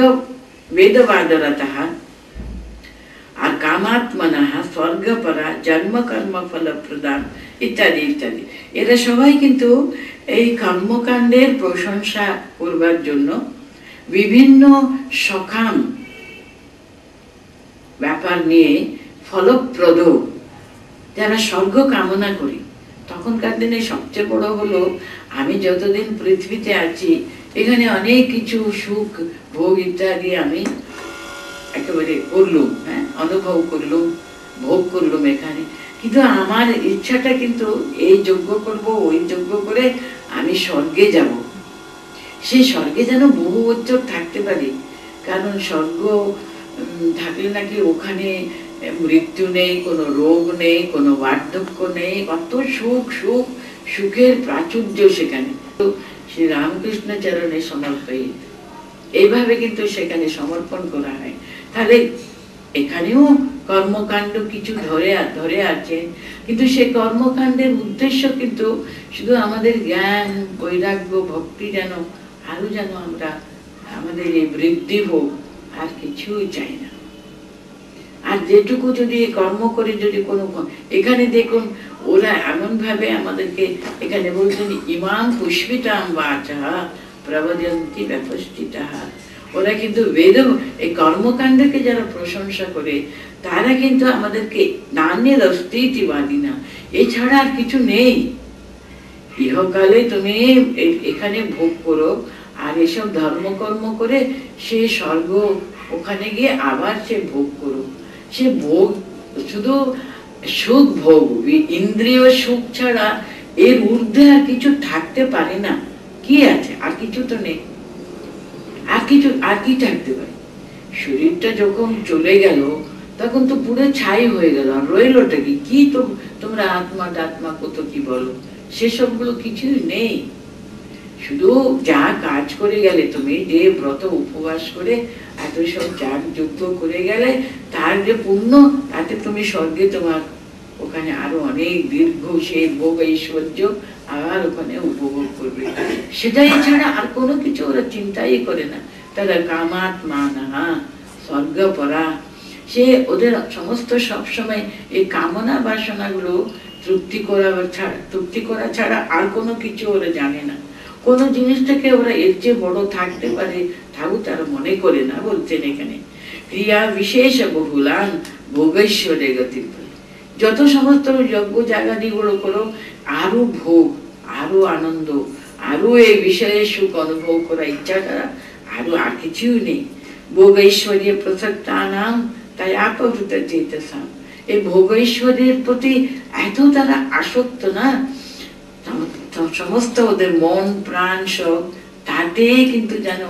বেদবাদরতঃ আর কামাত্মনঃ স্বর্গপরা জন্ম কর্ম ফল প্রদান ইত্যাদি ইত্যাদি, এরা সবাই কিন্তু এই কর্মকাণ্ডের প্রশংসা করবার জন্য বিভিন্ন সকাম ব্যাপার নিয়ে ফলপ্রদ যারা স্বর্গ কামনা করি। তখনকার দিনে সবচেয়ে বড় হলো আমি যতদিন পৃথিবীতে আছি এখানে অনেক কিছু সুখ ভোগ ইত্যাদি আমি একেবারে করলুম, হ্যাঁ, অনুভব করলুম, ভোগ করলুম এখানে, কিন্তু আমার ইচ্ছাটা কিন্তু এই যজ্ঞ করব, ওই যজ্ঞ করে আমি স্বর্গে যাব। সেই স্বর্গে যেন বহু বছর থাকতে পারি, কারণ স্বর্গ থাকলে নাকি ওখানে মৃত্যু নেই, কোনো রোগ নেই, কোনো বার্ধক্য নেই, কত সুখ সুখ সুখের প্রাচুর্য সেখানে। শ্রী রামকৃষ্ণ চরণে সমর্পিত, এইভাবে কিন্তু সেখানে সমর্পণ করা হয়। তাহলে এখানেও কর্মকাণ্ড কিছু ধরে আছেন, কিন্তু সে কর্মকাণ্ডের উদ্দেশ্য কিন্তু শুধু আমাদের জ্ঞান বৈরাগ্য ভক্তি যেন আরো যেন আমরা আমাদের এই বৃদ্ধি হোক, আর কিছুই চাই না। আর যেটুকু যদি কর্ম করে যদি কোনো, এখানে দেখুন ওরা এমন ভাবে আমাদেরকে এখানে বলছেন ইমাম পুষ্পিতাম বাচা প্রবদন্তি ব্যপষ্টিতাঃ, ওরা কিন্তু বেদ এই কর্মকাণ্ডকে যারা প্রশংসা করে তারা কিন্তু আমাদেরকে নান্যের অস্তিত্ববাদী না, এছাড়া আর কিছু নেই। ইহকালে তুমি এখানে ভোগ করো আর এসব ধর্মকর্ম করে সে স্বর্গ ওখানে গিয়ে আবার সে ভোগ করো। সে ভোগ শুধু সুখ ভোগ, ইন্দ্রিয় সুখ ছাড়া এর ঊর্ধ্বে আর কিছু থাকতে পারে না। কি আছে? আর কিছু তো নেই। আর কি থাকতে পারে? শরীরটা যখন চলে গেল তখন তো পুরো ছাই হয়ে গেল, আর রইলটা কি? কি তো তোমরা আত্মা কত কি বলো, সেসবগুলো কিছুই নেই। শুধু যা কাজ করে গেলে তুমি, যে ব্রত উপবাস করে এত সব যাগ যজ্ঞ করে গেলে, তার যে পুণ্য, তাতে তুমি স্বর্গে তোমার ওখানে আরো অনেক দীর্ঘ সে ভোগ ঐশ্বর্য আর ওখানে উপভোগ করবে। সেটাই ছাড়া আর কোনো কিছু ওরা চিন্তাই করে না। তারা কামাত্মা না স্বর্গ পরা, সে ওদের সমস্ত সবসময় এই কামনা বাসনাগুলো তৃপ্তি করা ছাড়া আর কোনো কিছু ওরা জানে না। কোনো জিনিসটাকে ওরা এর চেয়ে বড় থাকতে পারে তাও তারা মনে করে না। বলছেন এখানে ক্রিয়া বিশেষ বহুলান ভোগৈশ্বরে গতি, যত সমস্ত যজ্ঞ জাগাদিগুলো করো আরো ভোগ, আরো আনন্দ, আরো এই বিষয়ে সুখ অনুভব করা ইচ্ছা করা, আরো আর কিছুই নেই। ভোগৈশ্বর্য প্রসক্তা নাম তাই আপহৃত চেতসাম, এই ভোগৈশ্বর্যের প্রতি এত তারা আসক্ত না, সমস্ত ওদের মন প্রাণ সব তাতে কিন্তু যেন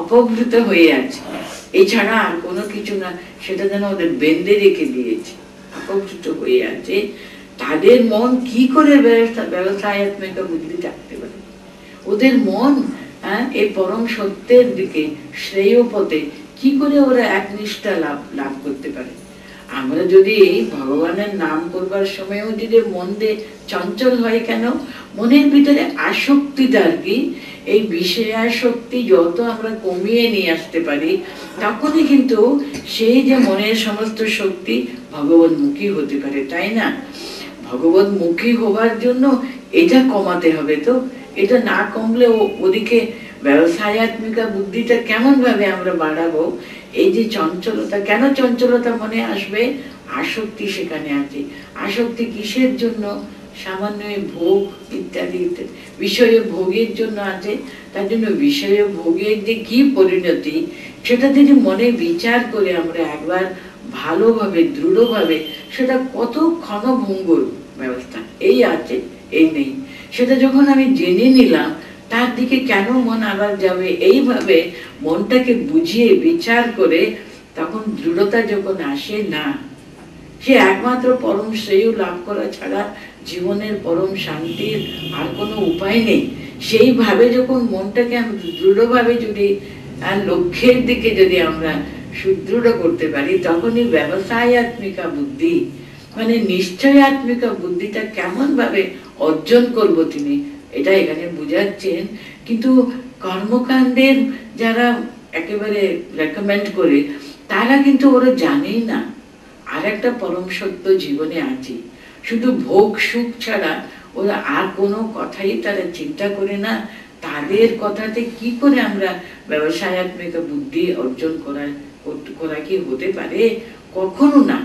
অপভৃত হয়ে আছে, এছাড়া আর কোনো কিছু না। সেটা যেন ওদের বেঁধে রেখে দিয়েছে, অপভৃত হয়ে আছে। তাদের মন কি করে ব্যবসায়াত্মিকা বুদ্ধি থাকতে পারে? ওদের মন এই পরম সত্যের দিকে, শ্রেয় পথে কি করে ওরা একনিষ্ঠা লাভ করতে পারে? আমরা যদি ভগবানের নাম করবার সময়ও যদি মন দিয়ে চঞ্চল হয় কেন? মনের ভিতরে আসক্তিটা আর কি, এই বিষয়াসক্তি যত আমরা কমিয়ে নিয়ে আসতে পারি, তখনই কিন্তু সেই যে মনের সমস্ত শক্তি ভগবন্মুখী হতে পারে, তাই না? ভগবন্মুখী হবার জন্য এটা কমাতে হবে। তো এটা না কমলে ওদিকে ব্যবসায়াত্মিকা বুদ্ধিটা কেমন ভাবে আমরা বাড়াবো? এই যে চঞ্চলতা, কেন চঞ্চলতা মনে আসবে? আসক্তি সেখানে আছে। আসক্তি কিসের জন্য? সামান্য ভোগ ইত্যাদি বিষয়ে ভোগের জন্য আছে। তার জন্য বিষয়ে ভোগের যে কি পরিণতি, সেটা যদি মনে বিচার করে আমরা একবার ভালোভাবে দৃঢ়ভাবে, সেটা কত ক্ষণভঙ্গুর ব্যবস্থা, এই আছে এই নেই, সেটা যখন আমি জেনে নিলাম, তার দিকে কেন মন আবার যাবে? এইভাবে মনটাকে বুঝিয়ে বিচার করে তখন দৃঢ়তা যখন আসে, না সে একমাত্র পরম শ্রেয় লাভ করা ছাড়া জীবনের পরম শান্তির আর কোনো উপায় নেই। সেইভাবে যখন মনটাকে আমরা দৃঢ়ভাবে যদি লক্ষ্যের দিকে যদি আমরা সুদৃঢ় করতে পারি, তখনই ব্যবসায়াত্মিকা বুদ্ধি মানে নিশ্চয়াত্মিকা বুদ্ধিটা কেমন ভাবে অর্জন করব তিনি এটা এখানে বুঝাচ্ছেন। কিন্তু কর্মকাণ্ডের যারা একেবারে রেকমেন্ড করে, তারা কিন্তু ওরা জানেই না আর একটা পরম সত্য জীবনে আছে। শুধু ভোগ সুখ ছাড়া ওরা আর কোনো কথাই তারা চিন্তা করে না। তাদের কথাতে কি করে আমরা ব্যবসায়াত্মিকা বুদ্ধি অর্জন করা কি হতে পারে? কখনো না।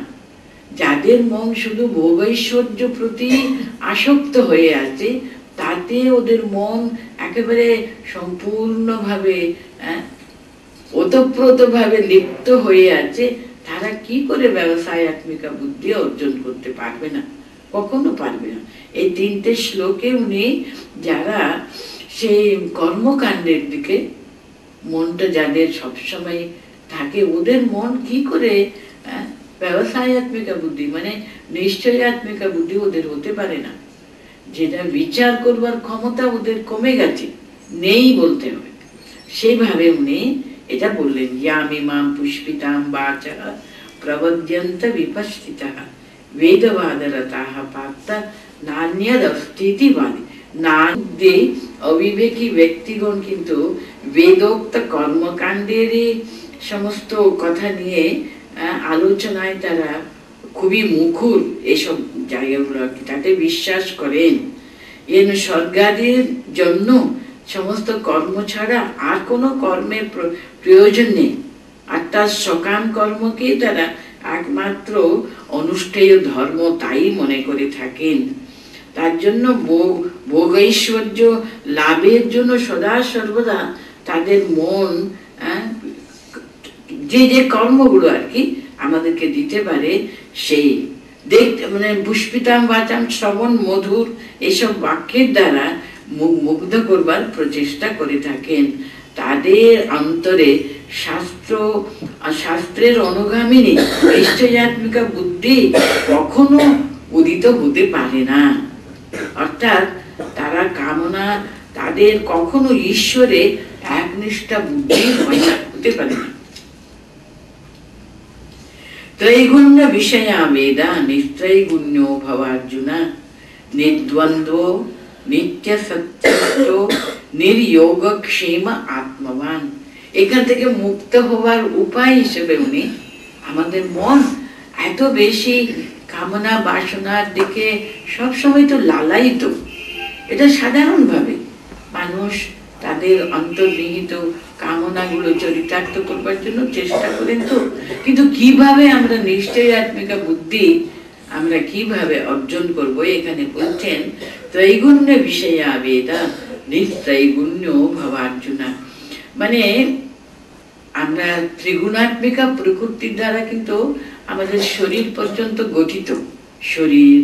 যাদের মন শুধু ভোগৈশ্বর্য প্রতি আসক্ত হয়ে আছে, তাতে ওদের মন একেবারে সম্পূর্ণভাবে ওতপ্রোতভাবে লিপ্ত হয়ে আছে, তারা কি করে ব্যবসায়াত্মিকা বুদ্ধি অর্জন করতে পারবে না? কখনো পারবে না। এই তিনটে শ্লোকে উনি যারা সেই কর্মকাণ্ডের দিকে মনটা যাদের সবসময় থাকে, ওদের মন কি করে ব্যবসায়াত্মিকা বুদ্ধি মানে নিশ্চয়াত্মিকা বুদ্ধি ওদের হতে পারে না। যেটা বিচার করবার ক্ষমতা ওদের কমে গেছে, নেই বলতে হবে। সেইভাবে উনি এটা বললেন, ইয়ামিমাম পুষ্পিতাম বাচা প্রবদ্যন্ত বিপশ্চিতঃ বেদবাদরতাঃ পার্থ নান্যদস্তীতি বাদী। নান্যদে অবিবেকী ব্যক্তিগণ কিন্তু বেদোক্ত কর্মকাণ্ডেরই সমস্ত কথা নিয়ে আলোচনায় তারা খুবই মুখর, এসব জায়গাগুলো তাতে বিশ্বাস করেন। এর স্বর্গাদির জন্য সমস্ত কর্ম ছাড়া আর কোনো কর্মের প্রয়োজন নেই। অর্থাৎ সকাম কর্মকে তারা একমাত্র অনুষ্ঠেয় ধর্ম তাই মনে করে থাকেন। তার জন্য ভোগৈশ্বর্য লাভের জন্য সদা সর্বদা তাদের মন যে যে কর্মগুলো আর কি আমাদেরকে দিতে পারে, সেই দেখতে মানে পুষ্পিতাম বাচাম শ্রবণ মধুর এসব বাক্যের দ্বারা মুগ্ধ করবার প্রচেষ্টা করে থাকেন। তাদের অন্তরে শাস্ত্রের অনুগামিনী নিশ্চয়াত্মিকা বুদ্ধি কখনো উদিত হতে পারে না। অর্থাৎ তারা কামনা, তাদের কখনো ঈশ্বরে একনিষ্ঠা বুদ্ধি হয় না, হতে পারে না। त्रैगुण्य विषया वेदा निस्त्रैगुण्यो भवार्जुन निर्द्वन्द्व नित्य सत्यो निर्योगक्षेम आत्मवान। এখান থেকে মুক্ত হওয়ার উপায় হিসেবে উনি আমাদের মন এত বেশি কামনা বাসনার দিকে সবসময় তো লালায়িত, এটা সাধারণভাবে মানুষ তাদের অন্তর্নিহিত কামনাগুলো চরিতার্থ করবার জন্য চেষ্টা করেন। তো কিন্তু কিভাবে আমরা নিশ্চয়াত্মিকা বুদ্ধি আমরা কিভাবে অর্জন করব, এখানে বলছেন ত্রৈগুণ্য বিষয়া বেদা নিস্ত্রৈগুণ্য ভবার্জুনা। মানে আমরা ত্রিগুণাত্মিকা প্রকৃতির দ্বারা কিন্তু আমাদের শরীর পর্যন্ত গঠিত, শরীর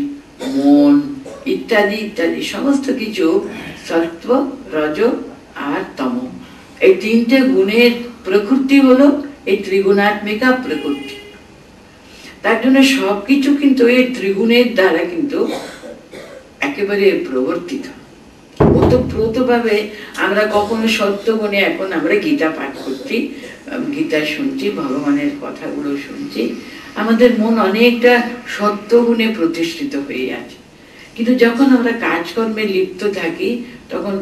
মন ইত্যাদি ইত্যাদি সমস্ত কিছু সত্ত্ব রজ আর তম, এই তিনটে গুণের প্রকৃতি হলো এই ত্রিগুণাত্মিকা প্রকৃতি। তার জন্য সবকিছু কিন্তু এই ত্রিগুণের দ্বারা কিন্তু একেবারে প্রবর্তিত। ওতপ্রোতভাবে আমরা কখনো সত্যগুণে, এখন আমরা গীতা পাঠ করছি, গীতা শুনছি, ভগবানের কথাগুলো শুনছি, আমাদের মন অনেকটা সত্যগুণে প্রতিষ্ঠিত হয়ে আছে। কিন্তু যখন আমরা কাজকর্মে লিপ্ত থাকি তখন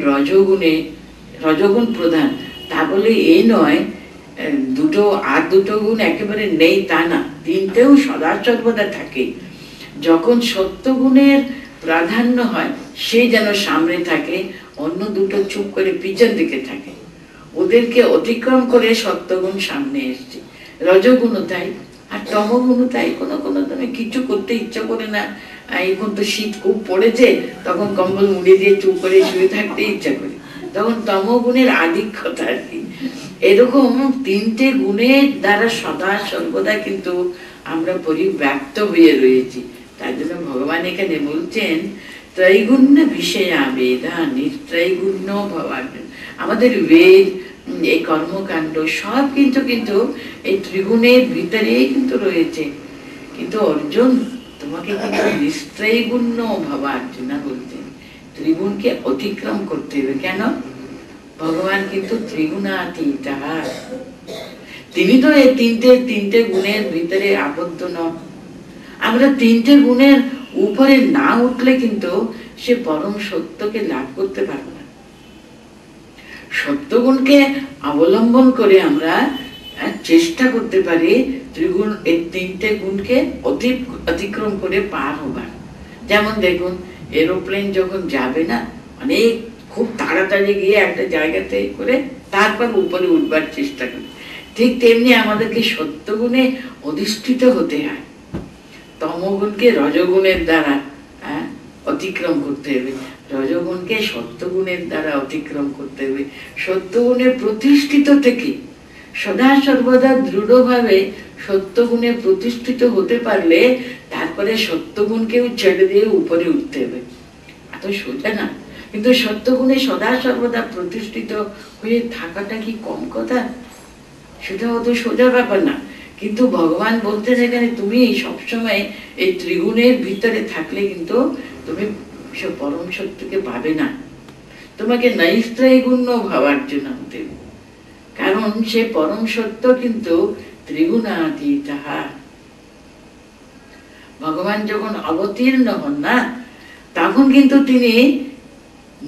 রজগুণ প্রধান। তা বলে এই নয় দুটো গুণ একেবারে নেই তা না, তিনটেও সদা সর্বদা থাকে। যখন সত্যগুণের প্রাধান্য হয় সে যেন সামনে থাকে, অন্য দুটো চুপ করে পিছন দিকে থাকে। ওদেরকে অতিক্রম করে সত্যগুণ সামনে এসছে। রজগুণও তাই, আর তমগুণও তাই। কোনো কোনো তুমি কিছু করতে ইচ্ছা করে না। এখন তো শীত খুব পড়েছে, তখন কম্বল মুড়ে দিয়ে চুপ করে শুয়ে থাকতে ইচ্ছা করে, তখন তমগুণের আধিক্যতা আর কি। এরকম তিনটে গুণের দ্বারা সদা সর্বদা কিন্তু আমরা পরিব্যাপ্ত হয়ে রয়েছি। তার জন্য ভগবান এখানে বলছেন ত্রৈগুণ্য বিষয়া বেদা নির্ত্রৈগুণ্য ভবার্জুন। আমাদের বেদ, এই কর্মকাণ্ড সব কিন্তু এই ত্রিগুণের ভিতরেই কিন্তু রয়েছে। কিন্তু অর্জুন, তোমাকে কিন্তু নিস্ত্রৈগুণ্য ভবার্জুনা বলতেন, ত্রিগুণকে অতিক্রম করতে হবে। কেন? ভগবান কিন্তু ত্রিগুণাতীত, তিনি তো এই তিনটে গুণের ভিতরে আবদ্ধ নন। আমরা তিনটে গুণের উপরে না উঠলে কিন্তু সে পরম সত্যকে লাভ করতে পারবো না। সত্যগুণকে অবলম্বন করে আমরা চেষ্টা করতে পারি ত্রিগুণ, এই তিনটে গুণকে অতিক্রম করে পার হবার। যেমন দেখুন, এরোপ্লেন যখন যাবে না, অনেক খুব তাড়াতাড়ি গিয়ে একটা জায়গাতে করে তারপর উপরে উঠবার চেষ্টা করে, ঠিক তেমনি আমাদেরকে সত্যগুণে অধিষ্ঠিত হতে হয়। তমগুণকে রজগুণের দ্বারা অতিক্রম করতে হবে, রজগুণকে সত্যগুণের দ্বারা অতিক্রম করতে হবে। সত্যগুণে প্রতিষ্ঠিত থেকে সদা সর্বদা দৃঢ়ভাবে সত্যগুণে প্রতিষ্ঠিত হতে পারলে তারপরে সত্যগুণকেও ছেড়ে দিয়ে উপরে উঠতে হবে। এত সোজা না, কিন্তু সত্যগুণে সদা সর্বদা প্রতিষ্ঠিত হয়ে থাকাটা কি কম কথা? সেটা অত সোজা ব্যাপার না। কিন্তু ভগবান বলতেন এখানে, তুমি সবসময় এই ত্রিগুণের ভিতরে থাকলে কিন্তু তুমি সে পরম সত্যকে পাবে না। তোমাকে নৈস্ত্রৈগুণ্য ভাবার্জুন হতে, কারণ সে পরম সত্য কিন্তু ত্রিগুণাতীত। ভগবান যখন অবতীর্ণ হন না, তখন কিন্তু তিনি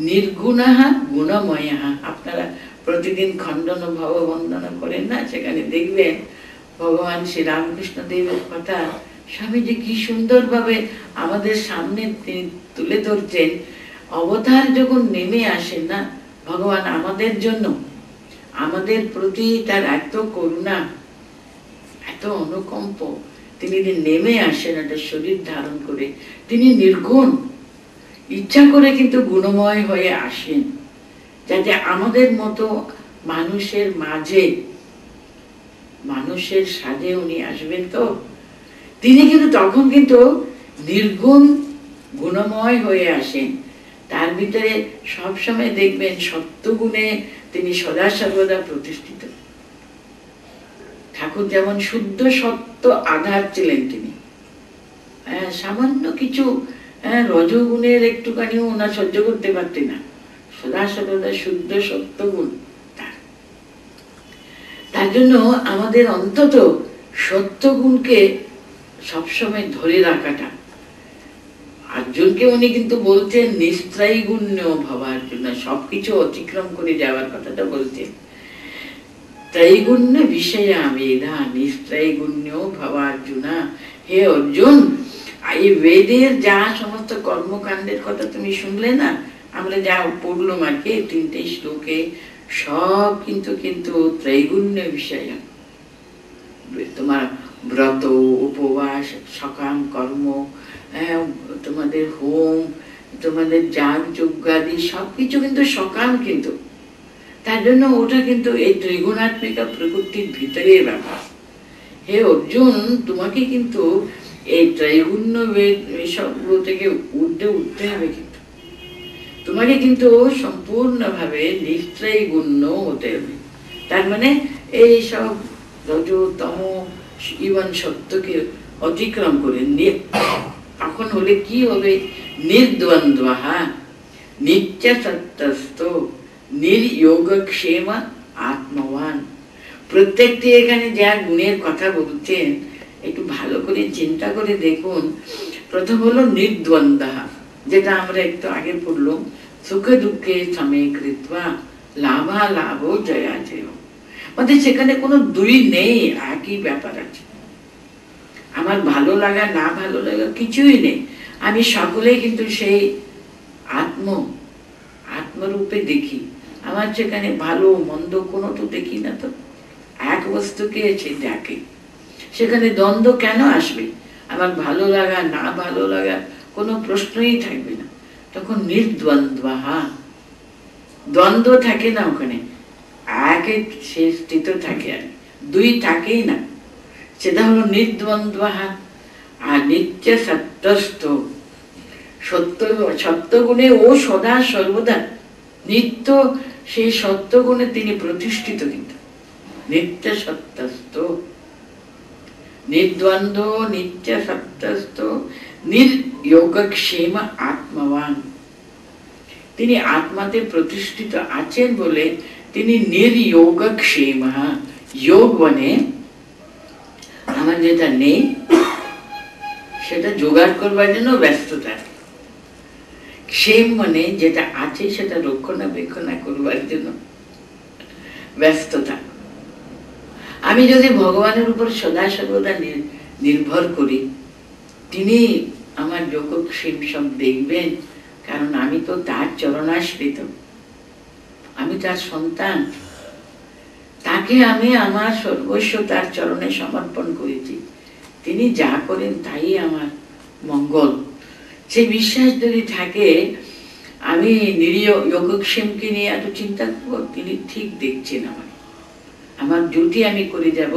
নির্গুণাহ গুণময়া। আপনারা প্রতিদিন খণ্ডন ভব বন্দনা করেন না, সেখানে দেখবেন ভগবান শ্রী রামকৃষ্ণ দেবের কথা স্বামীজি কি সুন্দরভাবে আমাদের সামনে তিনি তুলে ধরছেন। অবতার যখন নেমে আসেন না ভগবান আমাদের জন্য, আমাদের প্রতি তার এত করুণা, এত অনুকম্প, তিনি নেমে আসেন একটা শরীর ধারণ করে। তিনি নির্গুণ, ইচ্ছা করে কিন্তু গুণময় হয়ে আসেন, যাতে আমাদের মতো মানুষের মাঝে, মানুষের সাজে উনি আসবেন। তো তিনি কিন্তু তখন কিন্তু নির্গুণ গুণময় হয়ে আসেন। তার ভিতরে সবসময় দেখবেন সত্যগুণে তিনি সদা সর্বদা প্রতিষ্ঠিত। ঠাকুর যেমন শুদ্ধ সত্য আধার ছিলেন, তিনি সামান্য কিছু রজগুণের একটুখানিও ওনার সহ্য করতে পারতেন না। সদা সর্বদা শুদ্ধ সত্য গুণ তার জন্য আমাদের অন্তত সত্যগুণকে সবসময় ধরে রাখাটা। অর্জুনকে উনি কিন্তু বলছেন নিস্ত্রৈগুণ্য ভবার্জুন, সবকিছু অতিক্রম করে যাওয়ার কথাটা বলছেন। ত্রৈগুণ্য বিষয়া মেধা নিস্ত্রৈগুণ্য ভবার্জুনা। হে অর্জুন, এই বেদের যা সমস্ত কর্মকাণ্ডের কথা তুমি শুনলে না, আমরা যা পড়লাম আর কি তিনটে শ্লোকে, সব কিন্তু ত্রৈগুণ্য বিষয়। তোমার ব্রত, উপবাস, সকাম কর্ম, তোমাদের হোম, তোমাদের যাগ যজ্ঞাদি সবকিছু কিন্তু সকাম। কিন্তু তার জন্য ওটা কিন্তু এই ত্রিগুণাত্মিকা প্রকৃতির ভিতরের ব্যাপার। হে অর্জুন, তোমাকে কিন্তু এই ত্রৈগুণ্য সবগুলো থেকে উঠতে হবে। কিন্তু তোমাকে কিন্তু সম্পূর্ণভাবে নিস্ত্রৈগুণ্য হতে হবে। তার মানে এই সব রজ তম ইবন সত্যকে অতিক্রম করে তখন হলে কি হবে? নির্দ্বন্দ্ব নিত্য সত্যস্থ নির্যোগক্ষেম আত্মবান। প্রত্যেকটি এখানে যা গুণের কথা বলছেন একটু ভালো করে চিন্তা করে দেখুন। প্রথম হলো নির্দ্বন্দ্ব, যেটা আমরা একটু আগে পড়লাম, সুখে দুঃখে সমে কৃত্বা লাভা লাভ জয়া জয়, মানে সেখানে কোনো দুই নেই, একই ব্যাপার আছে। আমার ভালো লাগা না ভালো লাগা কিছুই নেই, আমি সকলেই কিন্তু সেই আত্মরূপে দেখি। আমার সেখানে ভালো মন্দ কোনো তো দেখি না, তো এক বস্তুকে সে দেখে, সেখানে দ্বন্দ্ব কেন আসবে? আমার ভালো লাগা না ভালো লাগা কোনো প্রশ্নই থাকবে না, তখন নির্দ্বন্দ্ব, দ্বন্দ্ব থাকে না ওখানে, একে সে স্থিত থাকে, আর দুই থাকেই না, সেটা হলো নির্দ্বন্দ্ব। আর নিত্য সত্যস্থ, সত্য গুণে ও সদা সর্বদা নিত্য সেই সত্য গুণে তিনি প্রতিষ্ঠিত, কিন্তু নিত্য সত্যস্থ নির্দ্বন্দ্ব নিত্য সত্যস্থ নির্যোগক্ষেম আত্মবান। তিনি আত্মাতে প্রতিষ্ঠিত আছেন বলে তিনি নির্যোগক্ষেম, যোগ মানে আমার যেটা নেই সেটা জোগাড় করবার জন্য ব্যস্ততা, ক্ষেম মানে যেটা আছে সেটা রক্ষণাবেক্ষণা করবার জন্য ব্যস্ততা। আমি যদি ভগবানের উপর সদা সর্বদা নির্ভর করি, তিনি আমার যোগক্ষেম সব দেখবেন, কারণ আমি তো তার চরণাশ্রিত, আমি তার সন্তান, তাকে আমি আমার সর্বস্ব তার চরণে সমর্পণ করেছি, তিনি যা করেন তাই আমার মঙ্গল। সেই বিশ্বাস যদি থাকে, আমি যোগক্ষেমকে নিয়ে এত চিন্তা করব, তিনি ঠিক দেখছেন আমার ডিউটি আমি করে যাব,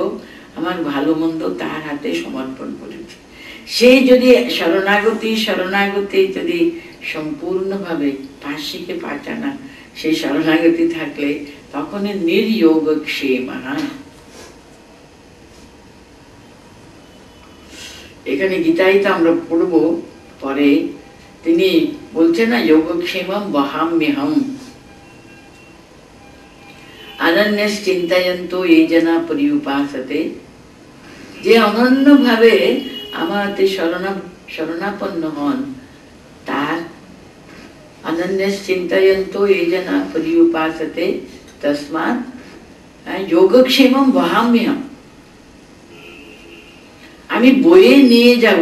আমার ভালো মন্দ তার হাতে সমর্পণ করেছি। সেই যদি শরণাগতি যদি সম্পূর্ণভাবে পাশিকে পাচানা, সেই শরণাগতি থাকলে তখন নির্যোগক্ষেম। এখানে গীতায় তো আমরা পড়বো পরে, তিনি বলছেন না যোগক্ষেমম বহাম্যহম অনন্যস চিন্তয়ন্ত এই জনা পরিউপাসতে, যে অনন্য ভাবে আমাতে শরণাপন্ন হন, তার অনন্যস চিন্তয়ন্ত এই জনা পরিউপাসতে তস্মাৎ যোগক্ষেমম বহাম্যহম, আমি বয়ে নিয়ে যাব,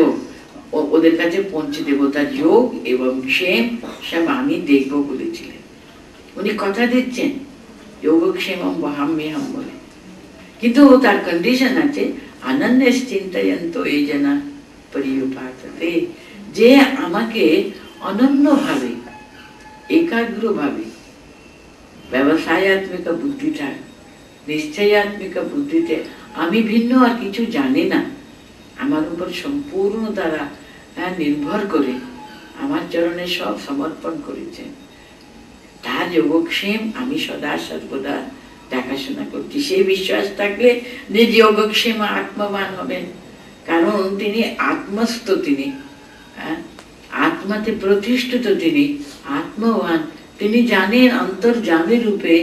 ওদের কাছে পৌঁছে দেবো, তার যোগ এবং ক্ষেম সব আমি দেখবো বলেছিলেন। উনি কথা দিচ্ছেন যোগক্ষেমম বহাম্যহম বলে, কিন্তু তার কন্ডিশন আছে অনন্যস চিন্তয়ন্ত এই জনা পরিউপাসতে, যে আমাকে অনন্যভাবে একাগ্রভাবে ব্যবসায়াত্মিক বুদ্ধিটা নিশ্চয়াত্মিক বুদ্ধিতে, আমি ভিন্ন আর কিছু জানি না, আমার উপর সম্পূর্ণ তারা নির্ভর করে আমার চরণে সব সমর্পণ করেছে, তার যোগক্ষেম আমি সদা সর্বদা দেখাশোনা করছি। সেই বিশ্বাস থাকলে নিজ যোগক্ষেম আত্মবান হবেন, কারণ তিনি আত্মস্থ, তিনি আত্মাতে প্রতিষ্ঠিত, তিনি আত্মবান, তিনি জানেন অন্তর্যামী রূপে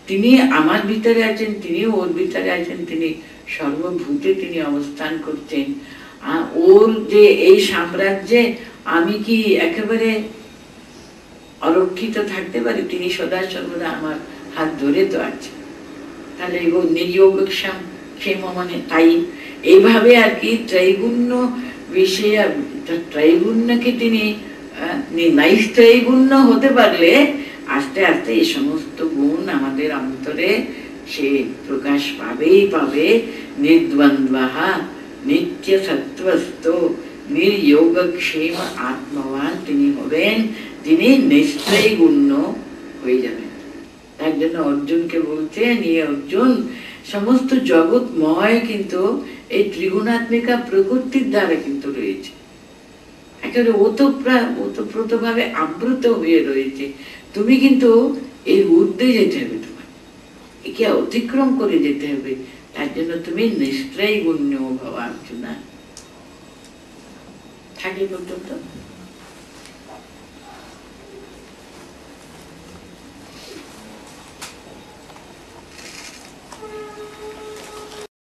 তিনি আমার ভিতরে আছেন, তিনি ওর ভিতরে আছেন, তিনি সর্বভূতে তিনি অবস্থান করছেন। ওর যে এই সাম্রাজ্যে আমি কি একেবারে অরক্ষিত থাকতে পারি? তিনি সদা সর্বদা আমার হাত ধরে তো আছে, তাহলে নির্যোগক্ষেম মানে তাই এইভাবে আর কি ত্রৈগুণ্য বিষয়, ত্রৈগুণ্যকে তিনি ত্রৈগুণ্য হতে পারলে আস্তে আস্তে এই সমস্ত গুণ আমাদের অন্তরে সে প্রকাশ পাবেই পাবে। নির্দ্বন্দ্ব নিত্য সত্ত্বস্থ নির্যোগক্ষেম আত্মবান তিনি হবেন, তিনি নিস্ত্রৈগুণ্য হয়ে যাবেন। তার জন্য অর্জুনকে বলছেন, ইয়ে অর্জুন, সমস্ত জগৎময় কিন্তু এই ত্রিগুণাত্মিকা প্রকৃতির দ্বারা কিন্তু রয়েছে, একেবারে ওতপ্রোত ভাবে আবৃত হয়ে রয়েছে। তুমি কিন্তু এর ঊর্ধ্বে যেতে হবে, তোমার একে অতিক্রম করে যেতে হবে, তার জন্য তুমি নিস্ত্রৈগুণ্য ভব অর্জুনা। থাকি পর্যন্ত